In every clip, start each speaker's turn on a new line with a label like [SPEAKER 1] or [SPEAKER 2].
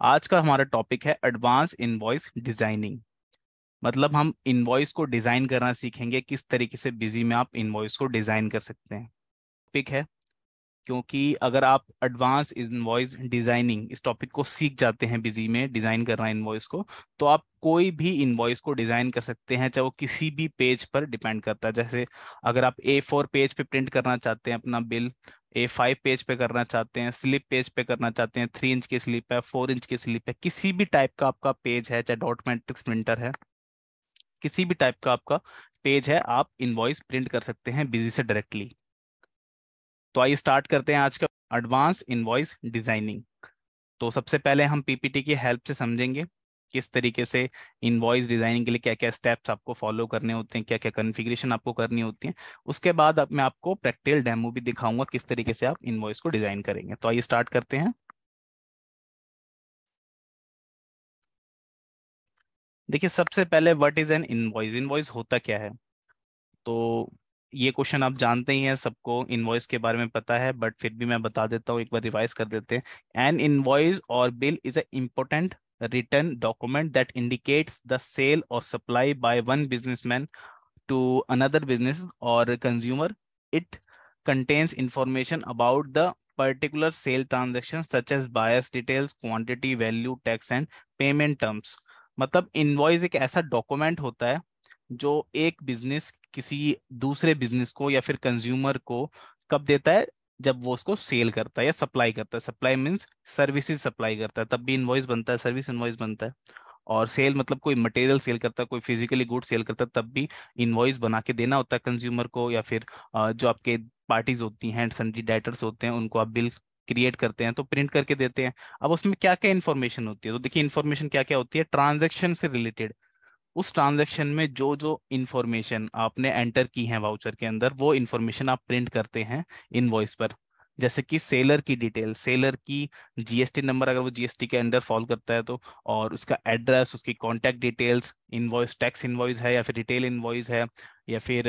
[SPEAKER 1] आज का हमारा टॉपिक है एडवांस इनवॉइस डिजाइनिंग। मतलब हम इनवॉइस को डिजाइन करना सीखेंगे, किस तरीके से बिजी में आप इनवॉइस को डिजाइन कर सकते हैं। टॉपिक है क्योंकि अगर आप एडवांस इनवॉइस डिजाइनिंग इस टॉपिक को सीख जाते हैं, बिजी में डिजाइन करना इनवॉइस को, तो आप कोई भी इनवॉइस को डिजाइन कर सकते हैं, चाहे वो किसी भी पेज पर डिपेंड करता है। जैसे अगर आप A4 पेज पे प्रिंट करना चाहते हैं अपना बिल, A5 पेज पे करना चाहते हैं, स्लिप पेज पे करना चाहते हैं, 3 इंच की स्लिप है, 4 इंच की स्लिप है, किसी भी टाइप का आपका पेज है, चाहे डॉट मैट्रिक्स प्रिंटर है, किसी भी टाइप का आपका पेज है, आप इनवॉइस प्रिंट कर सकते हैं बिजी से डायरेक्टली। तो आइए स्टार्ट करते हैं आज का एडवांस इनवॉइस डिजाइनिंग। तो सबसे पहले हम पीपीटी की हेल्प से समझेंगे किस तरीके से इनवॉइस डिजाइनिंग के लिए क्या क्या स्टेप्स आपको फॉलो करने होते हैं, क्या क्या कॉन्फ़िगरेशन आपको करनी होती है। उसके बाद अब मैं आपको प्रैक्टिकल डेमो भी दिखाऊंगा किस तरीके से आप इनवॉइस को डिजाइन करेंगे। तो आइए स्टार्ट करते हैं। देखिए, सबसे पहले what is an invoice, invoice होता क्या है। तो ये क्वेश्चन आप जानते ही हैं, सबको इनवॉइस के बारे में पता है, बट फिर भी मैं बता देता हूँ, एक बार रिवाइज कर देते हैं। एन इनवॉइस और bill is a important written document that indicates the sale or supply by one businessman to another business or consumer. It contains information about the particular sale transaction such as buyer's details, quantity, value, tax and payment terms। मतलब invoice एक ऐसा document होता है जो एक business किसी दूसरे business को या फिर कंज्यूमर को कब देता है, जब वो उसको सेल करता है या सप्लाई करता है। सप्लाई मीन्स सर्विसेज सप्लाई करता है, तब भी इनवॉइस बनता है, सर्विस इनवॉइस बनता है। और सेल मतलब कोई मटेरियल सेल करता है, कोई फिजिकली गुड सेल करता है, तब भी इनवॉइस बना के देना होता है कंज्यूमर को, या फिर जो आपके पार्टीज होती हैं, सन्डी डेटर्स होते हैं, उनको आप बिल क्रिएट करते हैं तो प्रिंट करके देते हैं। अब उसमें क्या क्या इन्फॉर्मेशन होती है, तो देखिए इन्फॉर्मेशन क्या क्या होती है। ट्रांजैक्शन से रिलेटेड, उस ट्रांजैक्शन में जो जो इन्फॉर्मेशन आपने एंटर की है वाउचर के अंदर, वो इन्फॉर्मेशन आप प्रिंट करते हैं इनवॉइस पर। जैसे कि सेलर की डिटेल, सेलर की जीएसटी नंबर अगर वो जीएसटी के अंडर फॉल करता है तो, और उसका एड्रेस, उसकी contact details, invoice tax invoice है या फिर रिटेल इनवॉइस है या फिर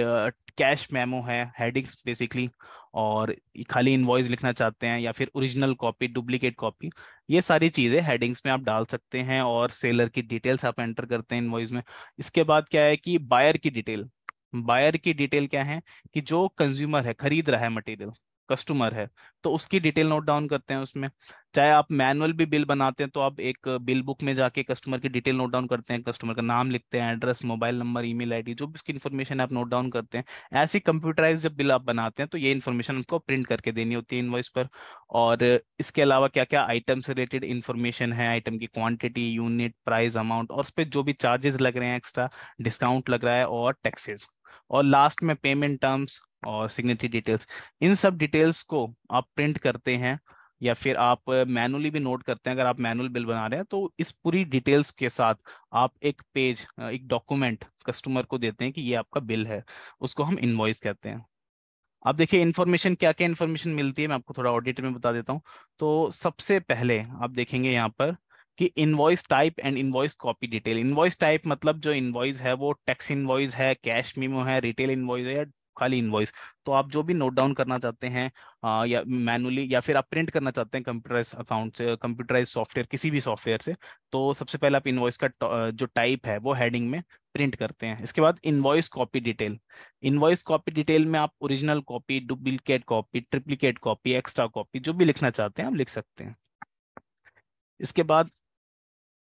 [SPEAKER 1] कैश मेमो है, हेडिंग्स बेसिकली, और खाली इनवॉइस लिखना चाहते हैं या फिर ओरिजिनल कॉपी, डुप्लीकेट कॉपी, ये सारी चीजें हेडिंग्स में आप डाल सकते हैं और सेलर की डिटेल्स आप एंटर करते हैं इनवॉइस में। इसके बाद क्या है कि बायर की डिटेल। बायर की डिटेल क्या है कि जो कंज्यूमर है, खरीद रहा है मटेरियल, कस्टमर है, तो उसकी डिटेल नोट डाउन करते हैं उसमें। चाहे आप मैनुअल भी बिल बनाते हैं तो आप एक बिल बुक में जाके कस्टमर की डिटेल नोट डाउन करते हैं, कस्टमर का नाम लिखते हैं, address, mobile number, email ID, जो भी उसकी इन्फॉर्मेशन आप नोट डाउन करते हैं। ऐसी कंप्यूटराइज जब बिल आप बनाते हैं तो ये इन्फॉर्मेशन आपको प्रिंट करके देनी होती है इनवॉइस पर। और इसके अलावा क्या क्या आइटम से रिलेटेड इन्फॉर्मेशन है, आइटम की क्वांटिटी, यूनिट, प्राइस, अमाउंट, और उस पर जो भी चार्जेस लग रहे हैं, एक्स्ट्रा डिस्काउंट लग रहा है, और टैक्सेस। और लास्ट में पेमेंट टर्म्स और सिग्नेचर डिटेल्स। इन सब डिटेल्स को आप प्रिंट करते हैं या फिर आप मैनुअली भी नोट करते हैं। अगर आप मैनुअल बिल बना रहे हैं तो इस पूरी डिटेल्स के साथ आप एक पेज, एक डॉक्यूमेंट कस्टमर को देते हैं कि ये आपका बिल है, उसको हम इनवॉइस कहते हैं। अब देखिए इन्फॉर्मेशन, क्या क्या इन्फॉर्मेशन मिलती है, मैं आपको थोड़ा और डिटेल में बता देता हूँ। तो सबसे पहले आप देखेंगे यहाँ पर कि invoice type and invoice copy detail. Invoice type मतलब जो इनवॉइस है वो टैक्स इनवॉइस है, कैश मीमो है, रिटेल इनवॉइस है, या खाली इनवॉइस। तो आप जो भी नोट डाउन करना चाहते हैं या मैनुअली, या फिर आप प्रिंट करना चाहते हैं कंप्यूटराइज अकाउंट से, कंप्यूटराइज सॉफ्टवेयर, किसी भी सॉफ्टवेयर से, तो सबसे पहले आप इनवॉइस का जो टाइप है वो हेडिंग में प्रिंट करते हैं। इसके बाद invoice copy detail. Invoice copy detail में आप original copy, duplicate copy, triplicate copy, extra copy, जो भी लिखना चाहते हैं आप लिख सकते हैं। इसके बाद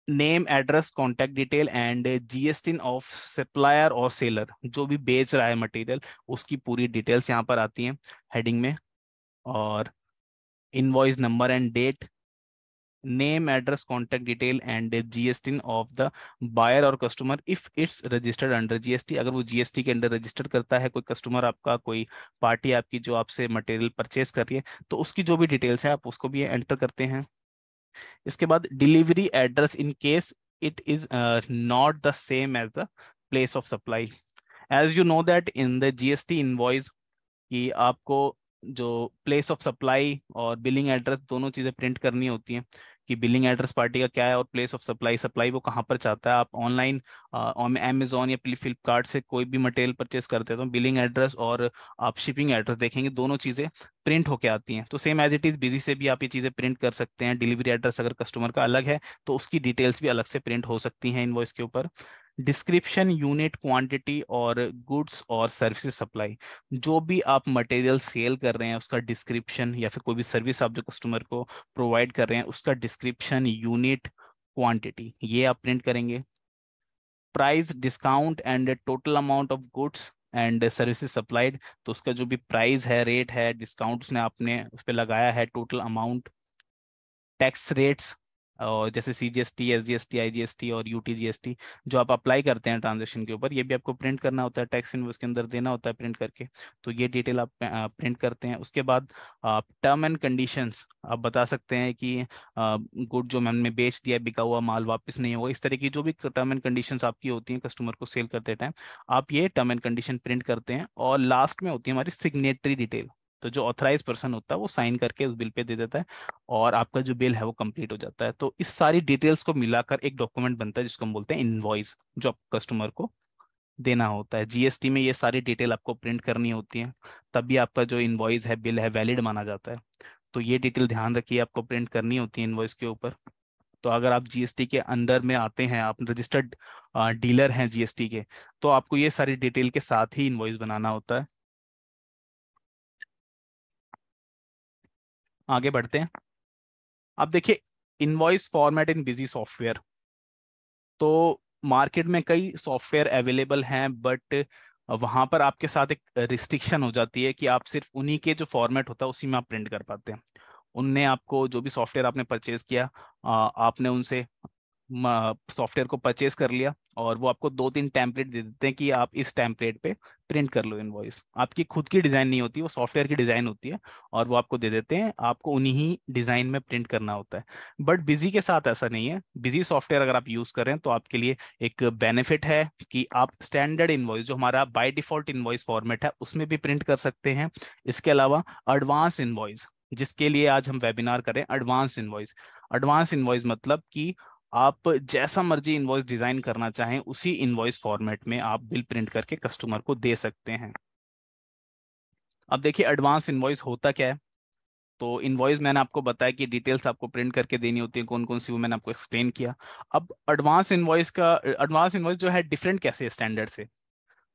[SPEAKER 1] name, address, contact detail and GST of supplier और सेलर, जो भी बेच रहा है मटेरियल, उसकी पूरी डिटेल्स यहाँ पर आती हैं हेडिंग में। और invoice number and date, name, address, contact detail and GST of the buyer और customer if it's registered under GST. अगर वो जीएसटी के अंडर रजिस्टर करता है कोई कस्टमर आपका, कोई पार्टी आपकी जो आपसे मटेरियल परचेज कर रही है, तो उसकी जो भी डिटेल्स है आप उसको भी एंटर करते हैं। इसके बाद delivery address in case it is not the same as the place of supply. As you know that in the GST invoice कि आपको जो प्लेस ऑफ सप्लाई और बिलिंग एड्रेस, दोनों चीज़ें प्रिंट करनी होती हैं, कि बिलिंग एड्रेस पार्टी का क्या है और प्लेस ऑफ सप्लाई, सप्लाई वो कहाँ पर चाहता है। आप ऑनलाइन अमेजोन या फ्लिपकार्ट से कोई भी मटेरियल परचेस करते हो तो बिलिंग एड्रेस और आप शिपिंग एड्रेस देखेंगे, दोनों चीज़ें प्रिंट होके आती हैं। तो सेम एज इट इज़ बिजी से भी आप ये चीज़ें प्रिंट कर सकते हैं। डिलीवरी एड्रेस अगर कस्टमर का अलग है तो उसकी डिटेल्स भी अलग से प्रिंट हो सकती हैं इनवॉइस के ऊपर। डिस्क्रिप्शन, यूनिट, क्वांटिटी और गुड्स और सर्विसेज सप्लाई, जो भी आप मटेरियल सेल कर रहे हैं उसका डिस्क्रिप्शन, या फिर कोई भी सर्विस आप जो कस्टमर को प्रोवाइड कर रहे हैं उसका डिस्क्रिप्शन, यूनिट, क्वांटिटी, ये आप प्रिंट करेंगे। Price, discount and total amount of goods and services supplied, तो उसका जो भी प्राइस है, रेट है, डिस्काउंट उसने आपने उस पर लगाया है, टोटल अमाउंट, टैक्स रेट्स और जैसे सीजीएसटी, एसजीएसटी, आईजीएसटी और यूटीजीएसटी जो आप अप्लाई करते हैं ट्रांजेक्शन के ऊपर, ये भी आपको प्रिंट करना होता है, टैक्स इनवॉइस के अंदर देना होता है प्रिंट करके। तो ये डिटेल आप प्रिंट करते हैं। उसके बाद आप टर्म एंड कंडीशंस आप बता सकते हैं कि गुड जो मैंने बेच दिया, बिका हुआ माल वापस नहीं होगा, इस तरह की जो भी टर्म एंड कंडीशंस आपकी होती हैं कस्टमर को सेल करते टाइम, आप ये टर्म एंड कंडीशन प्रिंट करते हैं। और लास्ट में होती है हमारी सिग्नेटरी डिटेल, तो जो ऑथराइज पर्सन होता है वो साइन करके उस बिल पे दे देता है और आपका जो बिल है वो कंप्लीट हो जाता है। तो इस सारी डिटेल्स को मिलाकर एक डॉक्यूमेंट बनता है जिसको हम बोलते हैं इनवॉइस, जो आप कस्टमर को देना होता है। जीएसटी में ये सारी डिटेल आपको प्रिंट करनी होती है, तभी आपका जो इनवॉइस है, बिल है, वैलिड माना जाता है। तो ये डिटेल ध्यान रखिए, आपको प्रिंट करनी होती है इनवॉइस के ऊपर। तो अगर आप जीएसटी के अंडर में आते हैं, आप रजिस्टर्ड डीलर हैं जीएसटी के, तो आपको ये सारी डिटेल के साथ ही इनवॉइस बनाना होता है। आगे बढ़ते हैं। अब देखिए, invoice format in busy software, तो मार्केट में कई सॉफ्टवेयर अवेलेबल हैं, बट वहां पर आपके साथ एक रिस्ट्रिक्शन हो जाती है कि आप सिर्फ उन्हीं के जो फॉर्मेट होता है उसी में आप प्रिंट कर पाते हैं। उनने आपको जो भी सॉफ्टवेयर आपने परचेज किया, आपने उनसे सॉफ्टवेयर को परचेज कर लिया और वो आपको 2-3 टेम्पलेट दे देते हैं कि आप इस टेम्पलेट पे प्रिंट कर लो इनवॉइस। आपकी खुद की डिजाइन नहीं होती, वो सॉफ्टवेयर की डिजाइन होती है और वो आपको दे देते हैं, आपको उन्हीं ही डिजाइन में प्रिंट करना होता है। बट बिजी के साथ ऐसा नहीं है। बिजी सॉफ्टवेयर अगर आप यूज कर रहे हैं तो आपके लिए एक बेनिफिट है कि आप स्टैंडर्ड इनवॉइस जो हमारा बाय डिफॉल्ट इनवॉइस फॉर्मेट है उसमें भी प्रिंट कर सकते हैं। इसके अलावा एडवांस इनवॉइस, जिसके लिए आज हम वेबिनार करें, एडवांस इनवॉइस। एडवांस इनवॉइस मतलब कि आप जैसा मर्जी इनवॉइस डिजाइन करना चाहें उसी इनवॉइस फॉर्मेट में आप बिल प्रिंट करके कस्टमर को दे सकते हैं। अब देखिए एडवांस इनवॉइस होता क्या है। तो इनवॉइस मैंने आपको बताया कि डिटेल्स आपको प्रिंट करके देनी होती है, कौन कौन सी, वो मैंने आपको एक्सप्लेन किया। अब एडवांस इनवॉइस जो है डिफरेंट कैसे है स्टैंडर्ड से।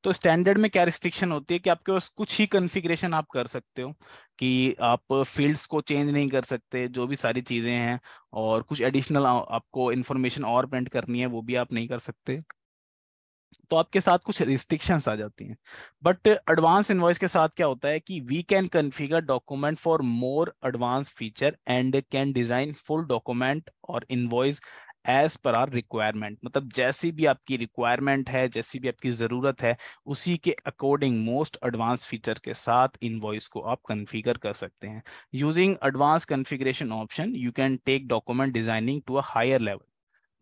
[SPEAKER 1] तो स्टैंडर्ड में क्या रिस्ट्रिक्शन होती है कि आपके पास कुछ ही कॉन्फ़िगरेशन आप कर सकते हो, कि आप फील्ड्स को चेंज नहीं कर सकते, जो भी सारी चीज़ें हैं, और कुछ एडिशनल आपको इन्फॉर्मेशन और प्रिंट करनी है वो भी आप नहीं कर सकते। तो आपके साथ कुछ रिस्ट्रिक्शंस आ जाती हैं। बट एडवांस इनवॉइस के साथ क्या होता है कि we can configure document for more advance feature and can design full document और invoice as per our requirement, मतलब जैसी भी आपकी रिक्वायरमेंट है, जैसी भी आपकी ज़रूरत है, उसी के अकॉर्डिंग मोस्ट एडवांस फीचर के साथ इनवॉइस को आप कॉन्फ़िगर कर सकते हैं। Using advance configuration option you can take document designing to a higher level,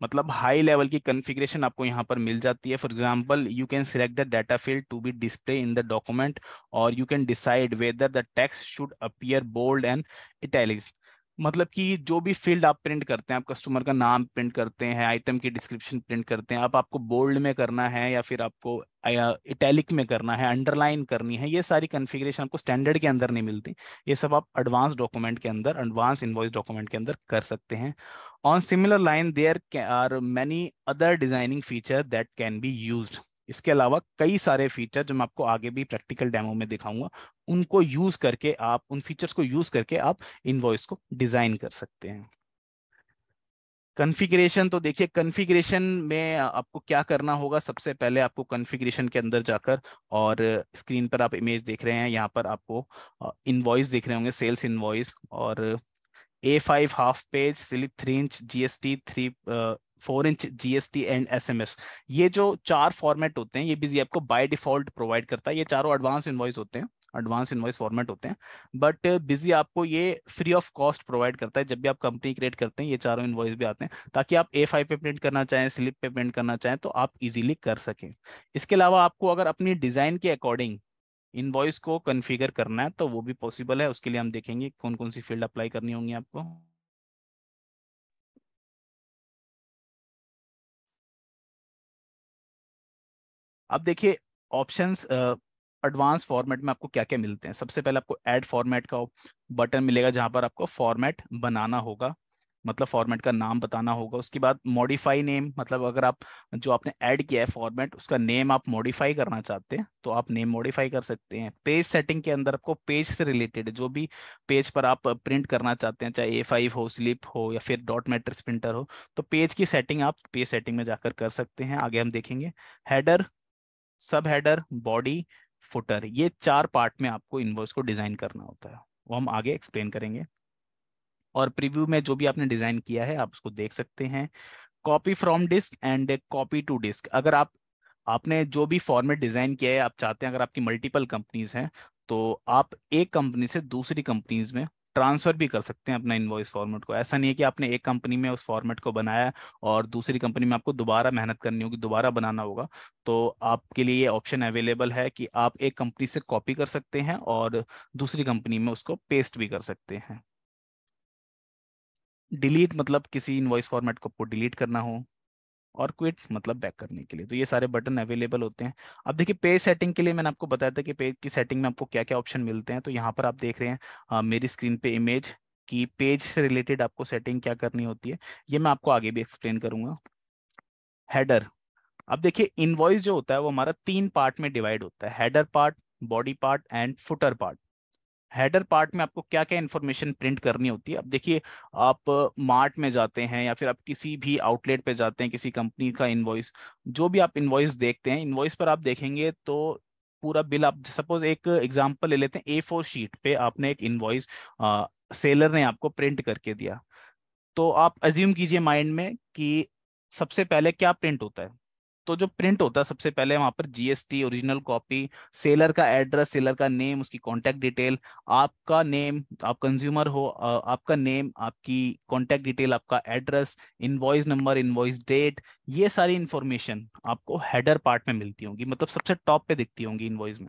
[SPEAKER 1] मतलब हाई लेवल की कॉन्फ़िगरेशन आपको यहाँ पर मिल जाती है। For example, you can select the data field to be display in the document और you can decide whether the text should appear bold and italics, मतलब कि जो भी फील्ड आप प्रिंट करते हैं, आप कस्टमर का नाम प्रिंट करते हैं, आइटम की डिस्क्रिप्शन प्रिंट करते हैं, आप आपको बोल्ड में करना है या फिर आपको इटैलिक में करना है, अंडरलाइन करनी है, ये सारी कॉन्फ़िगरेशन आपको स्टैंडर्ड के अंदर नहीं मिलती। ये सब आप एडवांस डॉक्यूमेंट के अंदर, एडवांस इनवॉइस डॉक्यूमेंट के अंदर कर सकते हैं। On similar line, are many other designing feature that can be used. इसके अलावा कई सारे फीचर जो मैं आपको आगे भी प्रैक्टिकल डेमो में दिखाऊंगा, उनको यूज करके आप, उन फीचर्स को यूज करके आप इनवॉइस को डिजाइन कर सकते हैं। कॉन्फ़िगरेशन, तो देखिए कॉन्फ़िगरेशन में आपको क्या करना होगा। सबसे पहले आपको कॉन्फ़िगरेशन के अंदर जाकर, और स्क्रीन पर आप इमेज देख रहे हैं, यहाँ पर आपको इनवॉइस दिख रहे होंगे, सेल्स इनवॉइस, और A5 half page, slip 3 inch GST, 4 inch GST and SMS, ये जो चार फॉर्मेट होते हैं ये बिजी आपको बाय डिफॉल्ट प्रोवाइड करता है। ये चारों एडवांस इनवॉइस होते हैं, एडवांस इनवॉइस फॉर्मेट होते हैं, बट बिजी आपको ये फ्री ऑफ कॉस्ट प्रोवाइड करता है। जब भी आप कंपनी क्रिएट करते हैं ये चारों इनवॉइस भी आते हैं, ताकि आप A5 पे प्रिंट करना चाहें, स्लिप पे प्रिंट करना चाहें तो आप इजीली कर सकें। इसके अलावा आपको अगर अपनी डिजाइन के अकॉर्डिंग इनवॉइस को कॉन्फ़िगर करना है तो वो भी पॉसिबल है। उसके लिए हम देखेंगे कौन कौन सी फील्ड अप्लाई करनी होंगी आपको। अब देखिए ऑप्शंस एडवांस फॉर्मेट में आपको क्या क्या मिलते हैं। सबसे पहले आपको ऐड फॉर्मेट का बटन मिलेगा जहां पर आपको फॉर्मेट बनाना होगा, मतलब फॉर्मेट का नाम बताना होगा। उसके बाद मॉडिफाई नेम, मतलब अगर आप जो आपने ऐड किया है फॉर्मेट उसका नेम आप मॉडिफाई करना चाहते हैं तो आप नेम मॉडिफाई कर सकते हैं। पेज सेटिंग के अंदर आपको पेज से रिलेटेड जो भी पेज पर आप प्रिंट करना चाहते हैं, चाहे A5 हो, स्लिप हो या फिर डॉट मैट्रिक्स प्रिंटर हो, तो पेज की सेटिंग आप पेज सेटिंग में जाकर कर सकते हैं। आगे हम देखेंगे हेडर, सब हेडर, बॉडी, फुटर, ये 4 पार्ट में आपको इनवॉइस को डिजाइन करना होता है, वो हम आगे एक्सप्लेन करेंगे। और प्रीव्यू में जो भी आपने डिजाइन किया है आप उसको देख सकते हैं। Copy from disk and copy to disk, अगर आपने जो भी फॉर्मेट डिजाइन किया है आप चाहते हैं, अगर आपकी मल्टीपल कंपनीज हैं तो आप एक कंपनी से दूसरी कंपनीज में ट्रांसफर भी कर सकते हैं अपना इनवॉइस फॉर्मेट को। ऐसा नहीं है कि आपने एक कंपनी में उस फॉर्मेट को बनाया और दूसरी कंपनी में आपको दोबारा मेहनत करनी होगी, दोबारा बनाना होगा। तो आपके लिए ये ऑप्शन अवेलेबल है कि आप एक कंपनी से कॉपी कर सकते हैं और दूसरी कंपनी में उसको पेस्ट भी कर सकते हैं। डिलीट मतलब किसी इनवॉइस फॉर्मेट को आपको डिलीट करना हो, और क्विट मतलब बैक करने के लिए, तो ये सारे बटन अवेलेबल होते हैं। अब देखिए पेज सेटिंग के लिए मैंने आपको बताया था कि पेज की सेटिंग में आपको क्या क्या ऑप्शन मिलते हैं। तो यहाँ पर आप देख रहे हैं मेरी स्क्रीन पे इमेज की पेज से रिलेटेड आपको सेटिंग क्या करनी होती है, ये मैं आपको आगे भी एक्सप्लेन करूंगा। हेडर, अब देखिए इनवॉइस जो होता है वो हमारा 3 पार्ट में डिवाइड होता है, header part, body part and footer part. Header part में आपको क्या क्या इन्फॉर्मेशन प्रिंट करनी होती है। अब देखिए आप मार्ट में जाते हैं या फिर आप किसी भी आउटलेट पे जाते हैं, किसी कंपनी का इनवॉइस, जो भी आप इनवॉइस देखते हैं, इनवॉइस पर आप देखेंगे तो पूरा बिल, आप सपोज एक एग्जांपल ले लेते हैं, A4 शीट पे आपने एक इनवॉइस सेलर ने आपको प्रिंट करके दिया। तो आप अज्यूम कीजिए माइंड में कि सबसे पहले क्या प्रिंट होता है। तो जो प्रिंट होता है सबसे पहले वहां पर GST, ओरिजिनल कॉपी, सेलर का एड्रेस, सेलर का नेम, उसकी कॉन्टैक्ट डिटेल, आपका नेम, आप कंज्यूमर हो, आपका नेम, आपकी कॉन्टैक्ट डिटेल, आपका address, invoice number, invoice date, ये सारी इंफॉर्मेशन आपको हेडर पार्ट में मिलती होंगी, मतलब सबसे टॉप पे दिखती होंगी इनवॉइस में।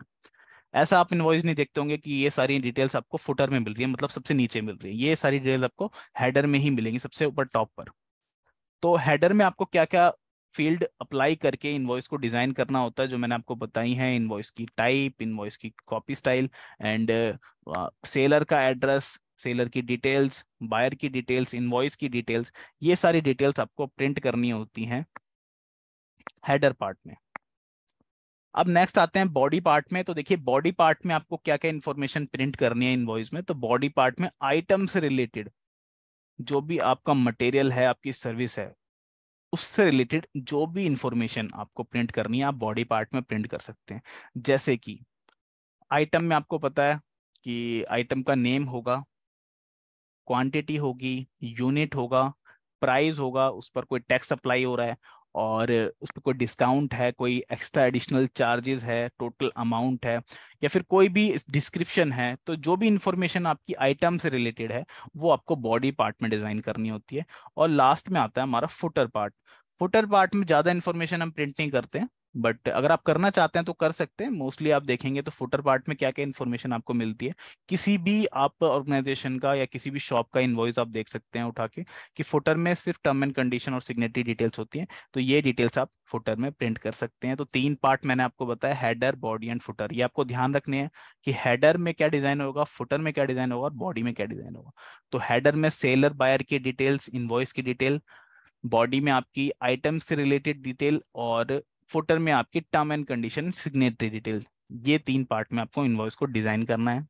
[SPEAKER 1] ऐसा आप इनवॉइस नहीं देखते होंगे कि ये सारी डिटेल्स आपको फुटर में मिल रही है, मतलब सबसे नीचे मिल रही है। ये सारी डिटेल्स आपको हेडर में ही मिलेंगी, सबसे ऊपर टॉप पर। तो हेडर में आपको क्या क्या फील्ड अप्लाई करके इनवॉइस को डिजाइन करना होता है, जो मैंने आपको बताई हैं, इनवॉइस की टाइप, इनवॉइस की कॉपी स्टाइल एंड सेलर का एड्रेस, सेलर की डिटेल्स, बायर की डिटेल्स, इनवॉइस की डिटेल्स, ये सारी डिटेल्स आपको प्रिंट करनी होती हैं हेडर पार्ट में। अब नेक्स्ट आते हैं बॉडी पार्ट में। तो देखिए बॉडी पार्ट में आपको क्या क्या इंफॉर्मेशन प्रिंट करनी है इनवॉइस में। तो बॉडी पार्ट में आइटम से रिलेटेड जो भी आपका मटेरियल है, आपकी सर्विस है, उससे रिलेटेड जो भी इंफॉर्मेशन आपको प्रिंट करनी है आप बॉडी पार्ट में प्रिंट कर सकते हैं। जैसे कि आइटम में आपको पता है कि आइटम का नेम होगा, क्वांटिटी होगी, यूनिट होगा, प्राइस होगा, उस पर कोई टैक्स अप्लाई हो रहा है और उस पर कोई डिस्काउंट है, कोई एक्स्ट्रा एडिशनल चार्जेस है, टोटल अमाउंट है, या फिर कोई भी डिस्क्रिप्शन है। तो जो भी इंफॉर्मेशन आपकी आइटम से रिलेटेड है वो आपको बॉडी पार्ट में डिजाइन करनी होती है। और लास्ट में आता है हमारा फुटर पार्ट। फुटर पार्ट में ज्यादा इंफॉर्मेशन हम प्रिंट नहीं करते हैं, बट अगर आप करना चाहते हैं तो कर सकते हैं। मोस्टली आप देखेंगे तो फुटर पार्ट में क्या क्या इन्फॉर्मेशन आपको मिलती है। किसी भी आप ऑर्गेनाइजेशन का या किसी भी शॉप का इनवॉइस आप देख सकते हैं उठा के कि फुटर में सिर्फ टर्म एंड कंडीशन और सिग्नेटरी डिटेल्स होती हैं, तो ये डिटेल्स आप फुटर में प्रिंट कर सकते हैं। तो 3 पार्ट मैंने आपको बताया, हेडर, बॉडी एंड फुटर। ये आपको ध्यान रखने हैं कि हेडर में क्या डिजाइन होगा, फुटर में क्या डिजाइन होगा और बॉडी में क्या डिजाइन होगा। तो हेडर में सेलर बायर की डिटेल्स, इनवॉइस की डिटेल, बॉडी में आपकी आइटम से रिलेटेड डिटेल और फुटर में आपकी term and condition, signatory detail. ये 3 पार्ट में आपको इनवॉइस को डिजाइन करना है।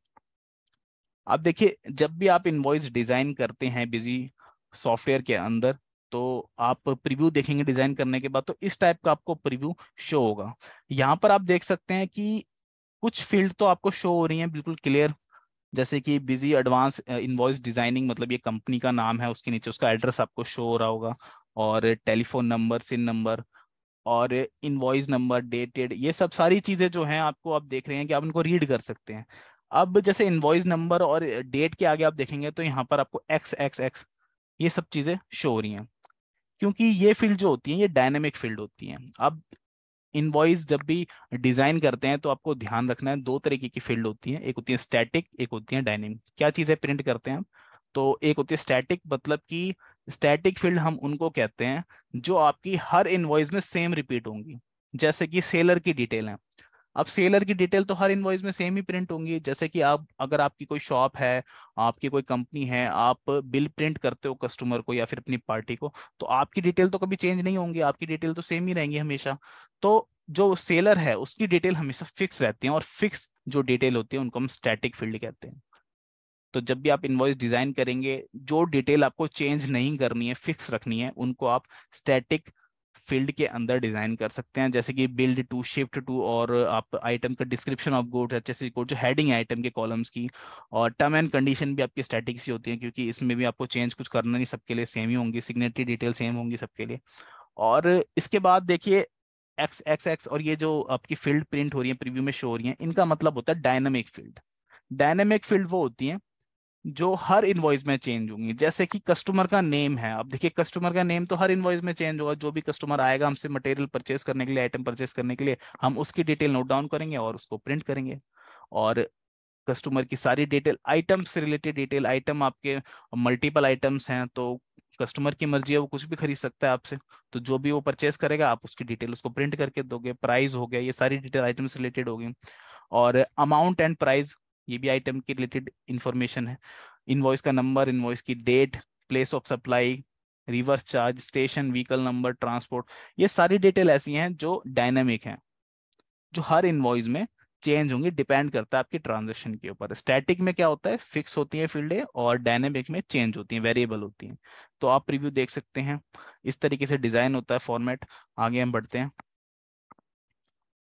[SPEAKER 1] अब देखिए जब भी आप इनवॉइस डिजाइन करते हैं बिजी सॉफ्टवेयर के अंदर, तो आप प्रीव्यू देखेंगे डिजाइन करने के बाद, तो इस टाइप का आपको प्रीव्यू शो होगा। यहाँ पर आप देख सकते हैं कि कुछ फील्ड तो आपको शो हो रही हैं बिल्कुल क्लियर, जैसे कि बिजी एडवांस इनवॉइस डिजाइनिंग, मतलब ये कंपनी का नाम है, उसके नीचे उसका एड्रेस आपको शो हो रहा होगा, और टेलीफोन नंबर, सिन नंबर, और इनवॉइस नंबर, डेटेड, ये सब सारी चीजें जो हैं आपको, आप देख रहे हैं कि आप इनको रीड कर सकते हैं। अब जैसे इनवॉइस नंबर और डेट के आगे आप देखेंगे तो यहाँ पर आपको एक्स एक्स एक्स ये सब चीजें शो हो रही हैं, क्योंकि ये फील्ड जो होती है ये डायनेमिक फील्ड होती है। अब इनवॉइस जब भी डिजाइन करते हैं तो आपको ध्यान रखना है, 2 तरीके की फील्ड होती है, एक होती है स्टैटिक, एक होती है डायनेमिक। क्या चीजें प्रिंट करते हैं हम, तो एक होती है स्टैटिक, मतलब कि स्टैटिक फील्ड हम उनको कहते हैं जो आपकी हर इनवॉइस में सेम रिपीट होंगी। जैसे कि सेलर की डिटेल है। अब सेलर की डिटेल तो हर इनवॉइस में सेम ही प्रिंट होंगी। जैसे कि आप, अगर आपकी कोई शॉप है, आपकी कोई कंपनी है, आप बिल प्रिंट करते हो कस्टमर को या फिर अपनी पार्टी को, तो आपकी डिटेल तो कभी चेंज नहीं होंगी, आपकी डिटेल तो सेम ही रहेंगी हमेशा। तो जो सेलर है उसकी डिटेल हमेशा फिक्स रहती है, और फिक्स जो डिटेल होती है उनको हम स्टैटिक फील्ड कहते हैं। तो जब भी आप इनवॉइस डिजाइन करेंगे, जो डिटेल आपको चेंज नहीं करनी है, फिक्स रखनी है, उनको आप स्टैटिक फील्ड के अंदर डिजाइन कर सकते हैं। जैसे कि बिल्ड टू, शिफ्ट टू, और आप आइटम का डिस्क्रिप्शन ऑफ गुड्स, अच्छे से कोड, जो हेडिंग है आइटम के कॉलम्स की, और टर्म एंड कंडीशन भी आपकी स्टैटिक सी होती है, क्योंकि इसमें भी आपको चेंज कुछ करना नहीं, सबके लिए सेम ही होंगी, सिग्नेटरी डिटेल सेम होंगी सबके लिए। और इसके बाद देखिए, एक्स एक्स एक्स, और ये जो आपकी फील्ड प्रिंट हो रही है, प्रीव्यू में शो हो रही है, इनका मतलब होता है डायनामिक फील्ड। डायनेमिक फील्ड वो होती हैं जो हर इनवॉइस में चेंज होंगी। जैसे कि कस्टमर का नेम है, अब देखिए कस्टमर का नेम तो हर इनवॉइस में चेंज होगा। जो भी कस्टमर आएगा हमसे मटेरियल परचेस करने के लिए, आइटम परचेस करने के लिए, हम उसकी डिटेल नोट डाउन करेंगे और उसको प्रिंट करेंगे। और कस्टमर की सारी डिटेल, आइटम से रिलेटेड डिटेल, आइटम आपके मल्टीपल आइटम्स हैं तो कस्टमर की मर्जी है, वो कुछ भी खरीद सकता है आपसे। तो जो भी वो परचेस करेगा, आप उसकी डिटेल उसको प्रिंट करके दोगे। प्राइस हो गया, ये सारी डिटेल आइटम से रिलेटेड होगी। और अमाउंट एंड प्राइस, ये भी आइटम की रिलेटेड इंफॉर्मेशन है। इनवॉइस का नंबर, इनवॉइस की date, place of supply, reverse charge, station, vehicle number, transport, ये सारी डिटेल ऐसी हैं जो डायनामिक हैं, जो हर इनवॉइस में चेंज होंगी। डिपेंड करता है आपकी ट्रांजेक्शन के ऊपर। स्टैटिक में क्या होता है, फिक्स होती है फील्डें, और डायनेमिक में चेंज होती हैं, वेरिएबल होती हैं। तो आप प्रीव्यू देख सकते हैं, इस तरीके से डिजाइन होता है फॉर्मेट। आगे हम बढ़ते हैं।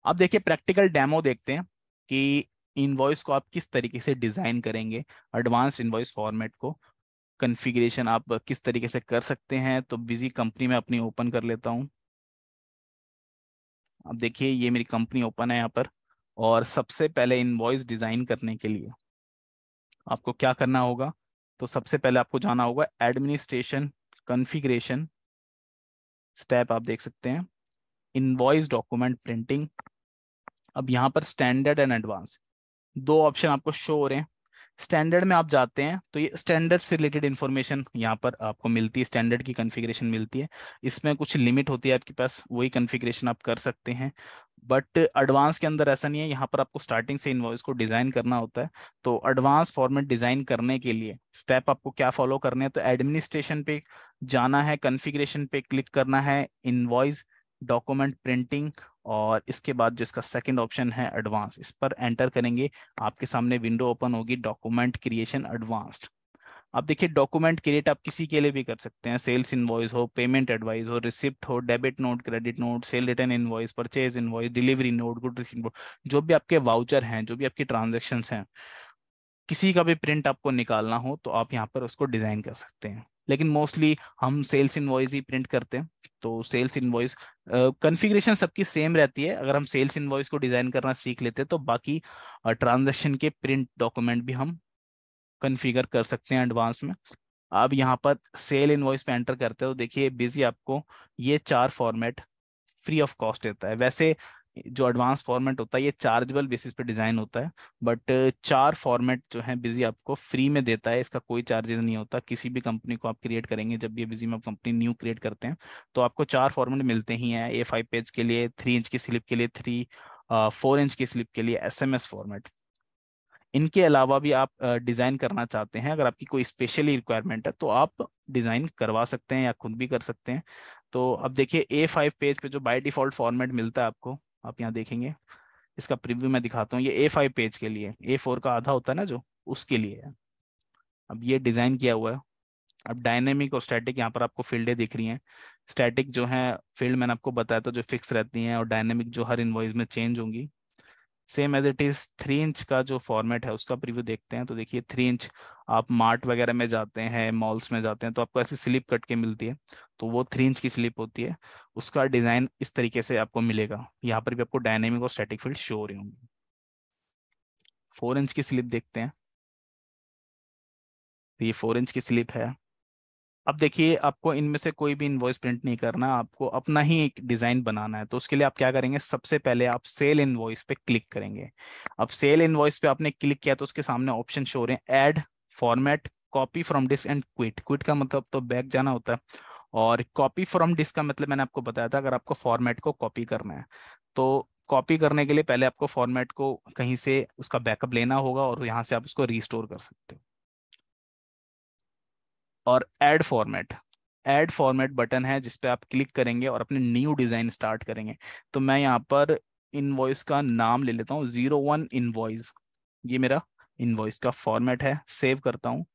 [SPEAKER 1] अब देखिए प्रैक्टिकल डेमो देखते हैं कि इनवॉइस को आप किस तरीके से डिजाइन करेंगे, एडवांस इनवॉइस फॉर्मेट को कॉन्फ़िगरेशन आप किस तरीके से कर सकते हैं। तो बिजी कंपनी में अपनी ओपन कर लेता हूँ। अब देखिए ये मेरी कंपनी ओपन है यहाँ पर। और सबसे पहले इनवॉइस डिजाइन करने के लिए आपको क्या करना होगा, तो सबसे पहले आपको जाना होगा एडमिनिस्ट्रेशन, कॉन्फ़िगरेशन, स्टेप आप देख सकते हैं, इनवॉइस डॉक्यूमेंट प्रिंटिंग। अब यहाँ पर स्टैंडर्ड एंड एडवांस दो ऑप्शन आपको शो हो रहे हैं। स्टैंडर्ड में आप जाते हैं तो ये स्टैंडर्ड से रिलेटेड इंफॉर्मेशन यहाँ पर आपको मिलती है, स्टैंडर्ड की कॉन्फ़िगरेशन मिलती है। इसमें कुछ लिमिट होती है आपके पास, वही कॉन्फ़िगरेशन आप कर सकते हैं। बट एडवांस के अंदर ऐसा नहीं है, यहाँ पर आपको स्टार्टिंग से इनवॉइस को डिजाइन करना होता है। तो एडवांस फॉर्मेट डिजाइन करने के लिए स्टेप आपको क्या फॉलो करने हैं, तो एडमिनिस्ट्रेशन पे जाना है, कॉन्फ़िगरेशन पे क्लिक करना है, इनवॉइस डॉक्यूमेंट प्रिंटिंग, और इसके बाद जिसका सेकंड ऑप्शन है एडवांस, इस पर एंटर करेंगे। आपके सामने विंडो ओपन होगी, डॉक्यूमेंट क्रिएशन एडवांस्ड। अब देखिए डॉक्यूमेंट क्रिएट आप किसी के लिए भी कर सकते हैं, सेल्स इनवॉइस हो, पेमेंट एडवाइस हो, रिसिप्ट हो, debit note, credit note, cell return invoice, purchase invoice, delivery note, good receipt note, जो भी आपके वाउचर हैं, जो भी आपकी ट्रांजेक्शन्स हैं, किसी का भी प्रिंट आपको निकालना हो तो आप यहाँ पर उसको डिजाइन कर सकते हैं। लेकिन मोस्टली हम सेल्स इनवॉइस ही प्रिंट करते हैं। तो सेल्स इनवॉइस कॉन्फ़िगरेशन सबकी सेम रहती है। अगर हम सेल्स इनवॉइस को डिजाइन करना सीख लेते हैं तो बाकी ट्रांजैक्शन के प्रिंट डॉक्यूमेंट भी हम कॉन्फ़िगर कर सकते हैं एडवांस में। अब यहाँ पर सेल इनवॉइस पे एंटर करते हो, देखिए बिजी आपको ये चार फॉर्मेट फ्री ऑफ कॉस्ट देता है। वैसे जो एडवांस फॉर्मेट होता है ये चार्जेबल बेसिस पे डिजाइन होता है, बट चार फॉर्मेट जो है बिजी आपको फ्री में देता है, इसका कोई चार्जेस नहीं होता। किसी भी कंपनी को आप क्रिएट करेंगे, जब भी बिजी में आप कंपनी न्यू क्रिएट करते हैं, तो आपको चार फॉर्मेट मिलते ही हैं। A5 पेज के लिए, 3 इंच की स्लिप के लिए, 4 इंच की स्लिप के लिए SMS फॉर्मेट। इनके अलावा भी आप डिज़ाइन करना चाहते हैं, अगर आपकी कोई स्पेशली रिक्वायरमेंट है तो आप डिज़ाइन करवा सकते हैं या खुद भी कर सकते हैं। तो अब देखिए A5 पेज पे जो बाय डिफ़ॉल्ट फॉर्मेट मिलता है आपको, आप यहाँ देखेंगे, इसका प्रीव्यू मैं दिखाता हूँ। ये A5 पेज के लिए, A4 का आधा होता है ना जो, उसके लिए है। अब ये डिज़ाइन किया हुआ है। अब डायनेमिक और स्टैटिक यहाँ पर आपको फील्डें दिख रही हैं। स्टैटिक जो है फील्ड मैंने आपको बताया था जो फिक्स रहती हैं, और डायनेमिक जो हर इनवॉइस में चेंज होंगी। Same as it is 3 inch का जो फॉर्मेट है उसका प्रीव्यू देखते हैं। तो देखिए 3 इंच, आप मार्ट वगैरह में जाते हैं, मॉल्स में जाते हैं, तो आपको ऐसी स्लिप कट के मिलती है। तो वो 3 इंच की स्लिप होती है। उसका डिजाइन इस तरीके से आपको मिलेगा। यहाँ पर भी आपको डायनेमिक और स्टैटिक फील्ड शो हो रही होंगी। 4 इंच की स्लिप देखते हैं। तो ये 4 इंच की स्लिप है। अब देखिए आपको इनमें से कोई भी इनवॉइस प्रिंट नहीं करना, आपको अपना ही एक डिजाइन बनाना है। तो उसके लिए आप क्या करेंगे, सबसे पहले आप सेल इनवॉइस पे क्लिक करेंगे। अब सेल इनवॉइस पे आपने क्लिक किया तो उसके सामने ऑप्शन शो हो रहे हैं, add, format, copy from disk and quit. Quit का मतलब तो बैक जाना होता है, और कॉपी फ्रॉम डिस्क का मतलब मैंने आपको बताया था, अगर आपको फॉर्मेट को कॉपी करना है। तो कॉपी करने के लिए पहले आपको फॉर्मेट को कहीं से उसका बैकअप लेना होगा और यहाँ से आप उसको रीस्टोर कर सकते हो। और ऐड फॉर्मेट बटन है जिस पे आप क्लिक करेंगे और अपने न्यू डिजाइन स्टार्ट करेंगे। तो मैं यहाँ पर इनवॉइस का नाम ले लेता हूँ 01 इनवॉइस। ये मेरा इनवॉइस का फॉर्मेट है। सेव करता हूँ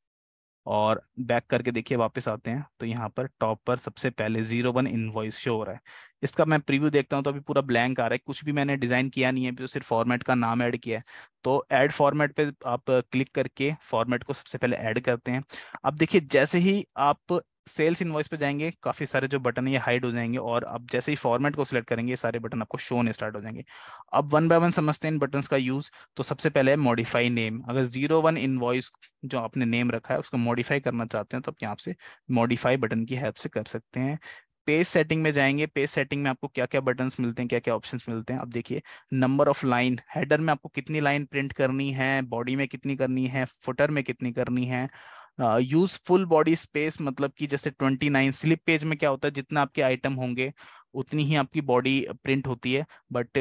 [SPEAKER 1] और बैक करके देखिए वापस आते हैं तो यहाँ पर टॉप पर सबसे पहले 01 इनवॉइस शो हो रहा है। इसका मैं प्रीव्यू देखता हूँ तो अभी पूरा ब्लैंक आ रहा है, कुछ भी मैंने डिजाइन किया नहीं है, अभी तो सिर्फ फॉर्मेट का नाम ऐड किया है। तो ऐड फॉर्मेट पे आप क्लिक करके फॉर्मेट को सबसे पहले ऐड करते हैं। अब देखिए जैसे ही आप सेल्स इनवॉइस पे जाएंगे काफी सारे जो बटन है ये हाइड हो जाएंगे, और अब जैसे ही फॉर्मेट को सिलेक्ट करेंगे ये सारे बटन आपको शो होने स्टार्ट हो जाएंगे। अब वन बाय वन समझते हैं इन बटन्स का यूज। तो सबसे पहले है मॉडिफाई नेम। अगर 01 इनवॉइस जो आपने नेम रखा है उसको मॉडिफाई करना चाहते हैं तो आप यहाँ से मॉडिफाई बटन की हेल्प से कर सकते हैं। पेज सेटिंग में जाएंगे। पेज सेटिंग में आपको क्या क्या बटन्स मिलते हैं, क्या क्या ऑप्शंस मिलते हैं, अब देखिए। नंबर ऑफ लाइन, हेडर में आपको कितनी लाइन प्रिंट करनी है, बॉडी में कितनी करनी है, फुटर में कितनी करनी है। यूज फुल बॉडी स्पेस, मतलब कि जैसे 29 स्लिप पेज में क्या होता है, जितना आपके आइटम होंगे उतनी ही आपकी बॉडी प्रिंट होती है। बट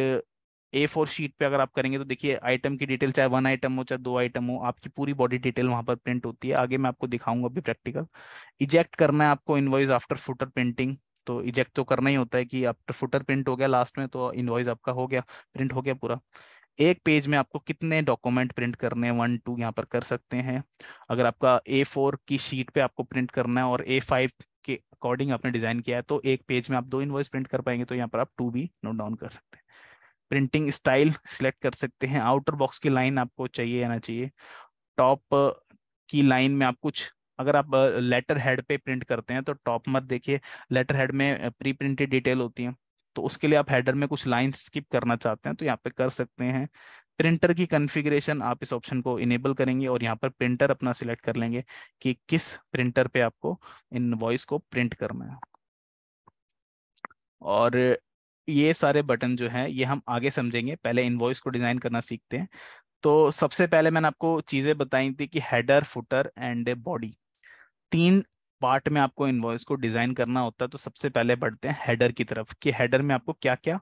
[SPEAKER 1] A4 शीट पे अगर आप करेंगे तो देखिए आइटम की डिटेल, चाहे 1 आइटम हो चाहे 2 आइटम हो, आपकी पूरी बॉडी डिटेल वहां पर प्रिंट होती है। आगे मैं आपको दिखाऊंगा अभी प्रैक्टिकल। इजेक्ट करना है आपको इनवॉइस आफ्टर फुटर प्रिंटिंग। तो इजेक्ट तो करना ही होता है कि आफ्टर फुटर प्रिंट हो गया लास्ट में तो इनवॉइस आपका हो गया, प्रिंट हो गया पूरा। एक पेज में आपको कितने डॉक्यूमेंट प्रिंट करने हैं, 1 2 यहाँ पर कर सकते हैं। अगर आपका A4 की शीट पे आपको प्रिंट करना है और A5 के अकॉर्डिंग आपने डिजाइन किया है तो एक पेज में आप 2 इनवॉइस प्रिंट कर पाएंगे, तो यहाँ पर आप 2 भी नोट डाउन कर सकते हैं। प्रिंटिंग स्टाइल सिलेक्ट कर सकते हैं। आउटर बॉक्स की लाइन आपको चाहिए या ना चाहिए। टॉप की लाइन में आप कुछ, अगर आप लेटर हेड पे प्रिंट करते हैं तो टॉप मत देखिए, लेटर हेड में प्री प्रिंटेड डिटेल होती है। तो उसके लिए आप हेडर में कुछ लाइन स्किप करना चाहते हैं तो यहाँ पे कर सकते हैं। प्रिंटर की कॉन्फ़िगरेशन आप इस ऑप्शन को इनेबल करेंगे और यहाँ पर प्रिंटर अपना सिलेक्ट कर लेंगे कि किस प्रिंटर पे आपको इन वॉइस को प्रिंट करना है। और ये सारे बटन जो हैं ये हम आगे समझेंगे, पहले इनवॉइस को डिजाइन करना सीखते हैं। तो सबसे पहले मैंने आपको चीजें बताई थी कि header, footer and body, 3 part में आपको इनवॉइस को डिजाइन करना होता है। तो सबसे पहले बढ़ते हैं हेडर की तरफ कि हेडर में आपको क्या क्या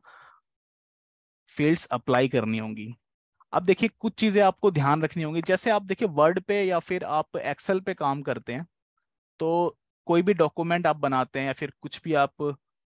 [SPEAKER 1] फील्ड्स अप्लाई करनी होंगी। अब देखिए कुछ चीजें आपको ध्यान रखनी होंगी। जैसे आप देखिए वर्ड पे या फिर आप एक्सेल पे काम करते हैं तो कोई भी डॉक्यूमेंट आप बनाते हैं या फिर कुछ भी आप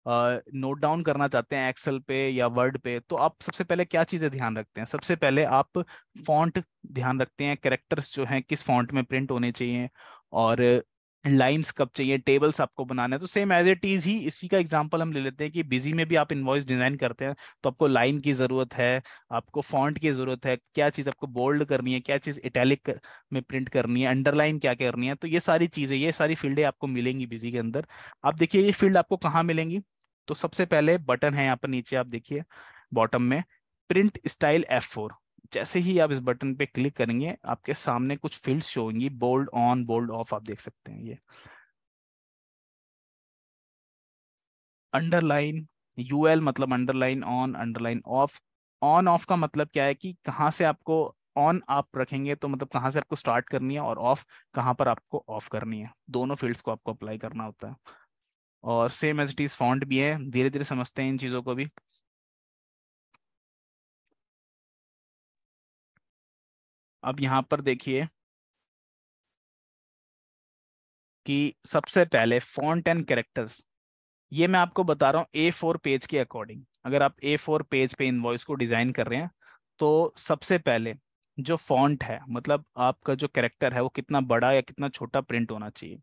[SPEAKER 1] नोट डाउन करना चाहते हैं एक्सेल पे या वर्ड पे, तो आप सबसे पहले क्या चीजें ध्यान रखते हैं? सबसे पहले आप फॉन्ट ध्यान रखते हैं, कैरेक्टर्स जो हैं किस फॉन्ट में प्रिंट होने चाहिए, और लाइंस कब चाहिए, टेबल्स आपको बनाना है। तो सेम एज इट इज ही इसी का एग्जांपल हम ले लेते हैं कि बिजी में भी आप इनवॉइस डिजाइन करते हैं तो आपको लाइन की जरूरत है, आपको फॉन्ट की जरूरत है, क्या चीज आपको बोल्ड करनी है, क्या चीज इटैलिक में प्रिंट करनी है, अंडरलाइन क्या करनी है। तो ये सारी चीजें, ये सारी फील्डें आपको मिलेंगी बिजी के अंदर। आप देखिए ये फील्ड आपको कहाँ मिलेंगी। तो सबसे पहले बटन है यहाँ पर नीचे, आप देखिए बॉटम में प्रिंट स्टाइल F4। जैसे ही आप इस बटन पे क्लिक करेंगे आपके सामने कुछ फील्ड्स शो होंगी, बोल्ड ऑन बोल्ड ऑफ, आप देख सकते हैं ये। अंडरलाइन, UL मतलब underline on, underline of. On off का मतलब क्या है कि कहाँ से आपको ऑन आप रखेंगे, तो मतलब कहाँ से आपको स्टार्ट करनी है, और ऑफ कहाँ पर आपको ऑफ करनी है। दोनों फील्ड्स को आपको अप्लाई करना होता है। और same as it is font भी है, धीरे धीरे समझते हैं इन चीज़ों को भी। अब यहाँ पर देखिए कि सबसे पहले फॉन्ट एंड कैरेक्टर्स, ये मैं आपको बता रहा हूँ A4 पेज के अकॉर्डिंग। अगर आप A4 पेज पे इनवॉइस को डिजाइन कर रहे हैं तो सबसे पहले जो फॉन्ट है, मतलब आपका जो कैरेक्टर है वो कितना बड़ा या कितना छोटा प्रिंट होना चाहिए,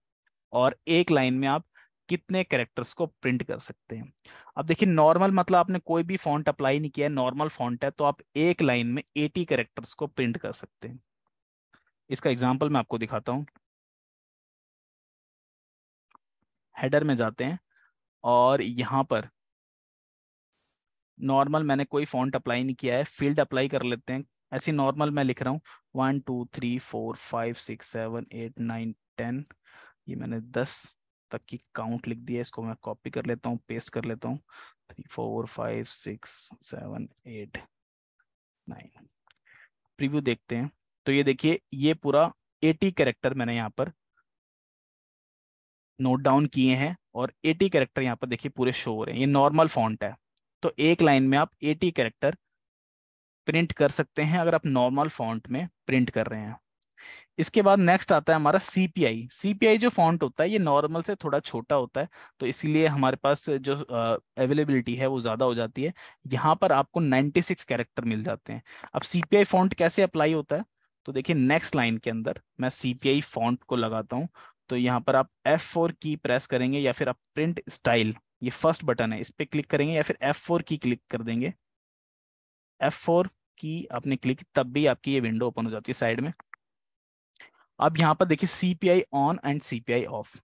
[SPEAKER 1] और एक लाइन में आप कितने कैरेक्टर्स को प्रिंट कर सकते हैं। अब देखिए नॉर्मल मतलब आपने कोई भी फॉन्ट अप्लाई नहीं किया है, नॉर्मल फॉन्ट है तो आप एक लाइन में 80 कैरेक्टर्स को प्रिंट कर सकते हैं। इसका एग्जांपल मैं आपको दिखाता हूँ। हेडर में जाते हैं और यहाँ पर नॉर्मल मैंने कोई फॉन्ट अप्लाई नहीं किया है, फील्ड अप्लाई कर लेते हैं। ऐसे नॉर्मल मैं लिख रहा हूँ 1 2 3 4 5 6 7 8 9 10। ये मैंने 10 तक की काउंट लिख दी है, इसको मैं कॉपी कर लेता हूँ, पेस्ट कर लेता हूँ। 3 4 5 6 7 8 9। प्रीव्यू देखते हैं तो ये देखिए ये पूरा 80 कैरेक्टर मैंने यहाँ पर नोट डाउन किए हैं, और 80 कैरेक्टर यहाँ पर देखिए पूरे शो हो रहे हैं। ये नॉर्मल फॉन्ट है। तो एक लाइन में आप 80 कैरेक्टर प्रिंट कर सकते हैं अगर आप नॉर्मल फॉन्ट में प्रिंट कर रहे हैं। इसके बाद नेक्स्ट आता है हमारा सीपीआई। सीपीआई जो फॉन्ट होता है ये नॉर्मल से थोड़ा छोटा होता है, तो इसीलिए हमारे पास जो अवेलेबिलिटी है वो ज़्यादा हो जाती है। यहाँ पर आपको 96 कैरेक्टर मिल जाते हैं। अब सीपीआई फॉन्ट कैसे अप्लाई होता है, तो देखिए नेक्स्ट लाइन के अंदर मैं सीपीआई फॉन्ट को लगाता हूँ। तो यहाँ पर आप F4 की प्रेस करेंगे या फिर आप प्रिंट स्टाइल, ये फर्स्ट बटन है, इस पर क्लिक करेंगे या फिर F4 की क्लिक कर देंगे। F4 की आपने क्लिक, तब भी आपकी ये विंडो ओपन हो जाती है साइड में। अब यहाँ पर देखिए CPI on and CPI off.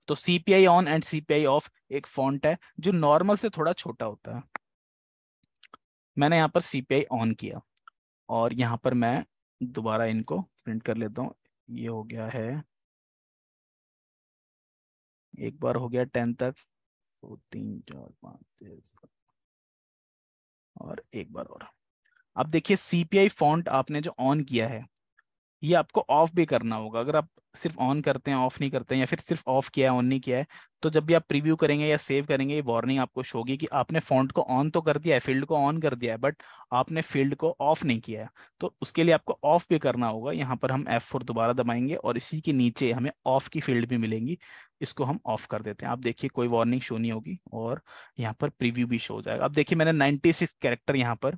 [SPEAKER 1] तो CPI on and CPI off एक फॉन्ट है जो नॉर्मल से थोड़ा छोटा होता है। मैंने यहाँ पर सीपीआई ऑन किया और यहाँ पर मैं दोबारा इनको प्रिंट कर लेता हूँ। ये हो गया है, एक बार हो गया 10 तक, 2 3 4 5 6 7 और एक बार और। अब देखिए सीपीआई फॉन्ट आपने जो ऑन किया है ये आपको ऑफ भी करना होगा। अगर आप सिर्फ ऑन करते हैं ऑफ नहीं करते हैं, या फिर सिर्फ ऑफ किया है ऑन नहीं किया है, तो जब भी आप प्रीव्यू करेंगे या सेव करेंगे ये वार्निंग आपको शो होगी कि आपने फॉन्ट को ऑन तो कर दिया है, फील्ड को ऑन कर दिया है, बट आपने फील्ड को ऑफ नहीं किया है। तो उसके लिए आपको ऑफ भी करना होगा। यहाँ पर हम F4 दोबारा दबाएंगे और इसी के नीचे हमें ऑफ की फील्ड भी मिलेंगी, इसको हम ऑफ कर देते हैं। आप देखिए कोई वार्निंग शो नहीं होगी और यहाँ पर प्रीव्यू भी शो हो जाएगा। अब देखिए मैंने 96 कैरेक्टर यहाँ पर